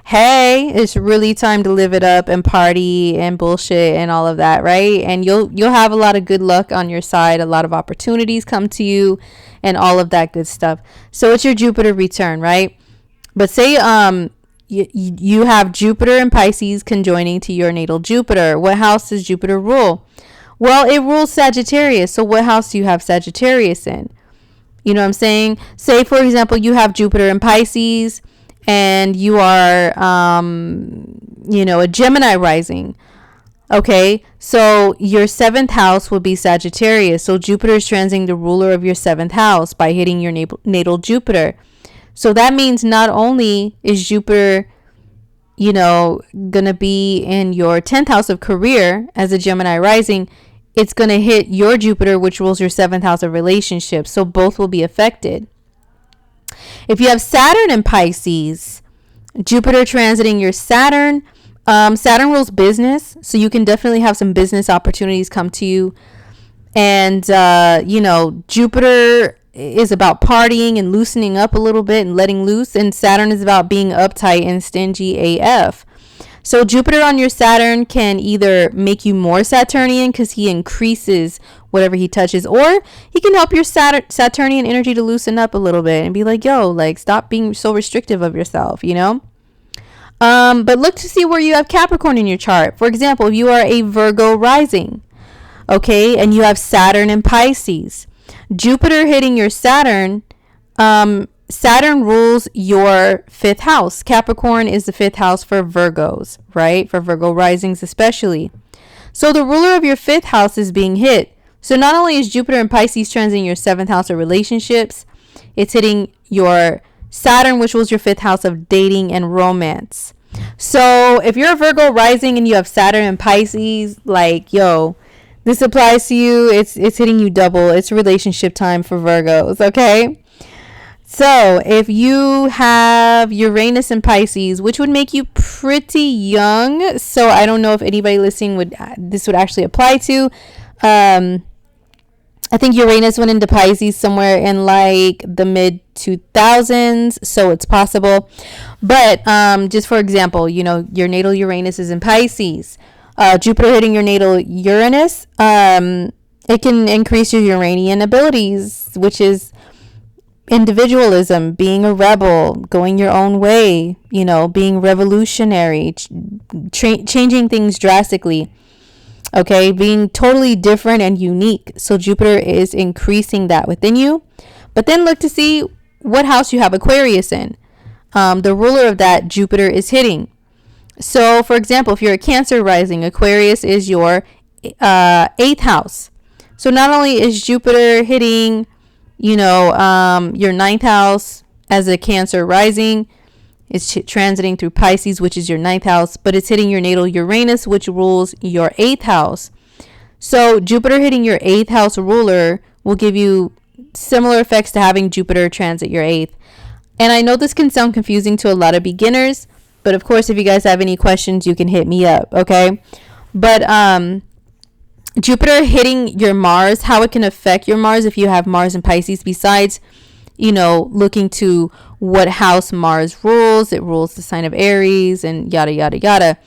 Hey, it's really time to live it up and party and bullshit and all of that, right? And you'll have a lot of good luck on your side. A lot of opportunities come to you and all of that good stuff. So it's your Jupiter return, right? But say you have Jupiter and Pisces conjoining to your natal Jupiter. What house does Jupiter rule? Well, it rules Sagittarius. So what house do you have Sagittarius in? You know what I'm saying? Say, for example, you have Jupiter in Pisces and you are, a Gemini rising. Okay, so your seventh house will be Sagittarius. So Jupiter is transiting the ruler of your seventh house by hitting your natal Jupiter. So that means not only is Jupiter, going to be in your 10th house of career as a Gemini rising, it's going to hit your Jupiter, which rules your 7th house of relationships. So both will be affected. If you have Saturn in Pisces, Jupiter transiting your Saturn, Saturn rules business. So you can definitely have some business opportunities come to you. And, Jupiter is about partying and loosening up a little bit and letting loose. And Saturn is about being uptight and stingy AF. So Jupiter on your Saturn can either make you more Saturnian because he increases whatever he touches, or he can help your Saturnian energy to loosen up a little bit and be like, yo, like stop being so restrictive of yourself, But look to see where you have Capricorn in your chart. For example, if you are a Virgo rising, okay, and you have Saturn in Pisces, Jupiter hitting your Saturn, Saturn rules your 5th house. Capricorn is the 5th house for Virgos, right? For Virgo risings especially. So the ruler of your 5th house is being hit. So not only is Jupiter in Pisces transiting your 7th house of relationships, it's hitting your Saturn, which was your 5th house of dating and romance. So if you're a Virgo rising and you have Saturn in Pisces, like, yo, this applies to you. It's hitting you double. It's relationship time for Virgos, okay? So if you have Uranus in Pisces, which would make you pretty young, so I don't know if anybody listening this would actually apply to. I think Uranus went into Pisces somewhere in like the mid 2000s, so it's possible. But just for example, your natal Uranus is in Pisces. Jupiter hitting your natal Uranus, it can increase your Uranian abilities, which is individualism, being a rebel, going your own way, being revolutionary, changing things drastically. Okay, being totally different and unique. So Jupiter is increasing that within you. But then look to see what house you have Aquarius in. The ruler of that Jupiter is hitting. So for example, if you're a Cancer rising, Aquarius is your 8th house. So not only is Jupiter hitting, your 9th house as a Cancer rising, It's transiting through Pisces, which is your 9th house, but it's hitting your natal Uranus, which rules your 8th house. So Jupiter hitting your 8th house ruler will give you similar effects to having Jupiter transit your 8th. And I know this can sound confusing to a lot of beginners, but of course, if you guys have any questions, you can hit me up, okay? But Jupiter hitting your Mars, how it can affect your Mars if you have Mars in Pisces, besides, looking to what house Mars rules. It rules the sign of Aries and yada, yada, yada.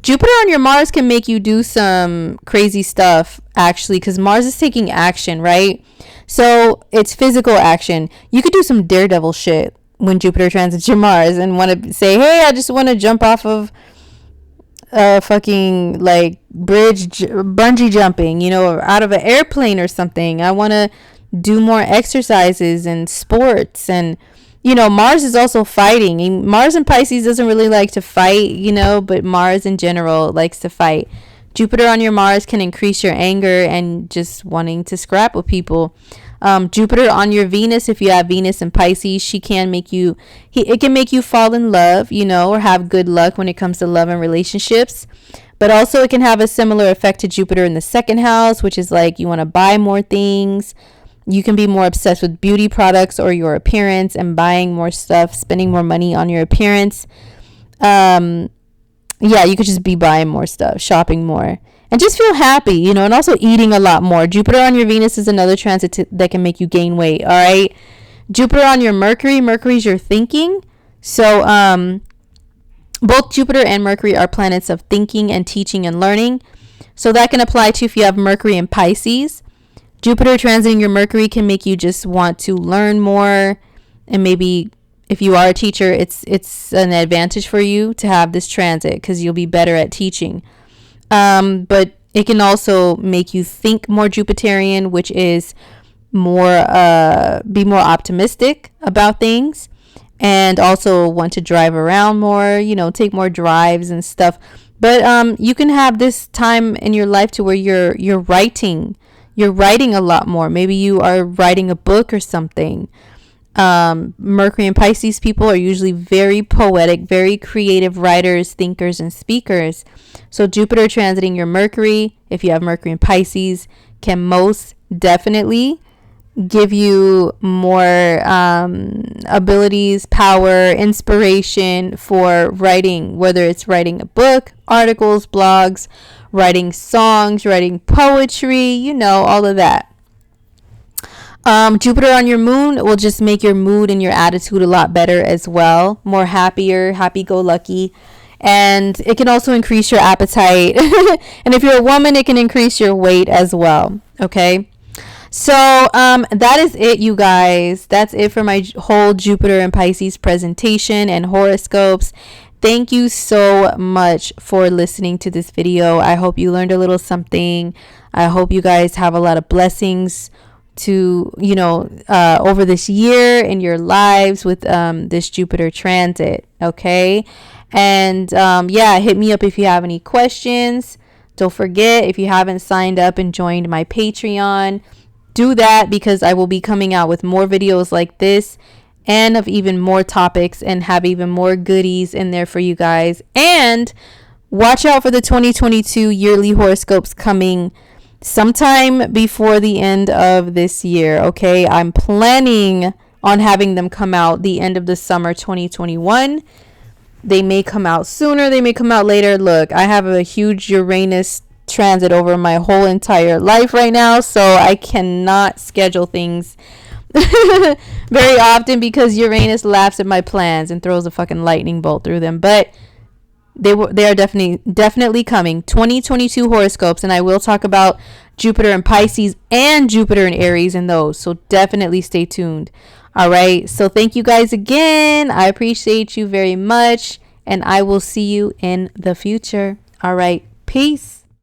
Jupiter on your Mars can make you do some crazy stuff, actually, because Mars is taking action, right? So it's physical action. You could do some daredevil shit when Jupiter transits your Mars and want to say, hey, I just want to jump off of fucking like bungee jumping, or out of an airplane or something. I want to do more exercises and sports. And Mars is also fighting, and Mars in Pisces doesn't really like to fight, but Mars in general likes to fight. Jupiter on your Mars can increase your anger and just wanting to scrap with people. Jupiter on your Venus, if you have Venus in Pisces, it can make you fall in love, or have good luck when it comes to love and relationships. But also it can have a similar effect to Jupiter in the 2nd house, which is like you want to buy more things. You can be more obsessed with beauty products or your appearance and buying more stuff, spending more money on your appearance. You could just be buying more stuff, shopping more, and just feel happy, and also eating a lot more. Jupiter on your Venus is another transit that can make you gain weight, all right? Jupiter on your Mercury. Mercury's your thinking. So both Jupiter and Mercury are planets of thinking and teaching and learning. So that can apply to if you have Mercury in Pisces. Jupiter transiting your Mercury can make you just want to learn more, and maybe if you are a teacher, it's an advantage for you to have this transit because you'll be better at teaching. But it can also make you think more Jupiterian, which is be more optimistic about things, and also want to drive around more, take more drives and stuff. But you can have this time in your life to where you're writing a lot more. Maybe you are writing a book or something. Mercury and Pisces people are usually very poetic, very creative writers, thinkers, and speakers. So Jupiter transiting your Mercury, if you have Mercury and Pisces, can most definitely give you more abilities, power, inspiration for writing, whether it's writing a book, articles, blogs, writing songs, writing poetry, all of that. Jupiter on your moon will just make your mood and your attitude a lot better as well. More happier, happy-go-lucky. And it can also increase your appetite. And if you're a woman, it can increase your weight as well. Okay? So that is it, you guys. That's it for my whole Jupiter and Pisces presentation and horoscopes. Thank you so much for listening to this video. I hope you learned a little something. I hope you guys have a lot of blessings to over this year in your lives with this Jupiter transit. Okay, and hit me up if you have any questions. Don't forget, if you haven't signed up and joined my Patreon, do that, because I will be coming out with more videos like this and of even more topics, and have even more goodies in there for you guys. And watch out for the 2022 yearly horoscopes coming sometime before the end of this year. Okay, I'm planning on having them come out the end of the summer 2021. They may come out sooner, they may come out later. Look, I have a huge Uranus transit over my whole entire life right now, so I cannot schedule things very often, because Uranus laughs at my plans and throws a fucking lightning bolt through them. But they are definitely coming. 2022 horoscopes, and I will talk about Jupiter in Pisces and Jupiter in Aries in those. So definitely stay tuned. All right. So thank you guys again. I appreciate you very much, and I will see you in the future. All right. Peace.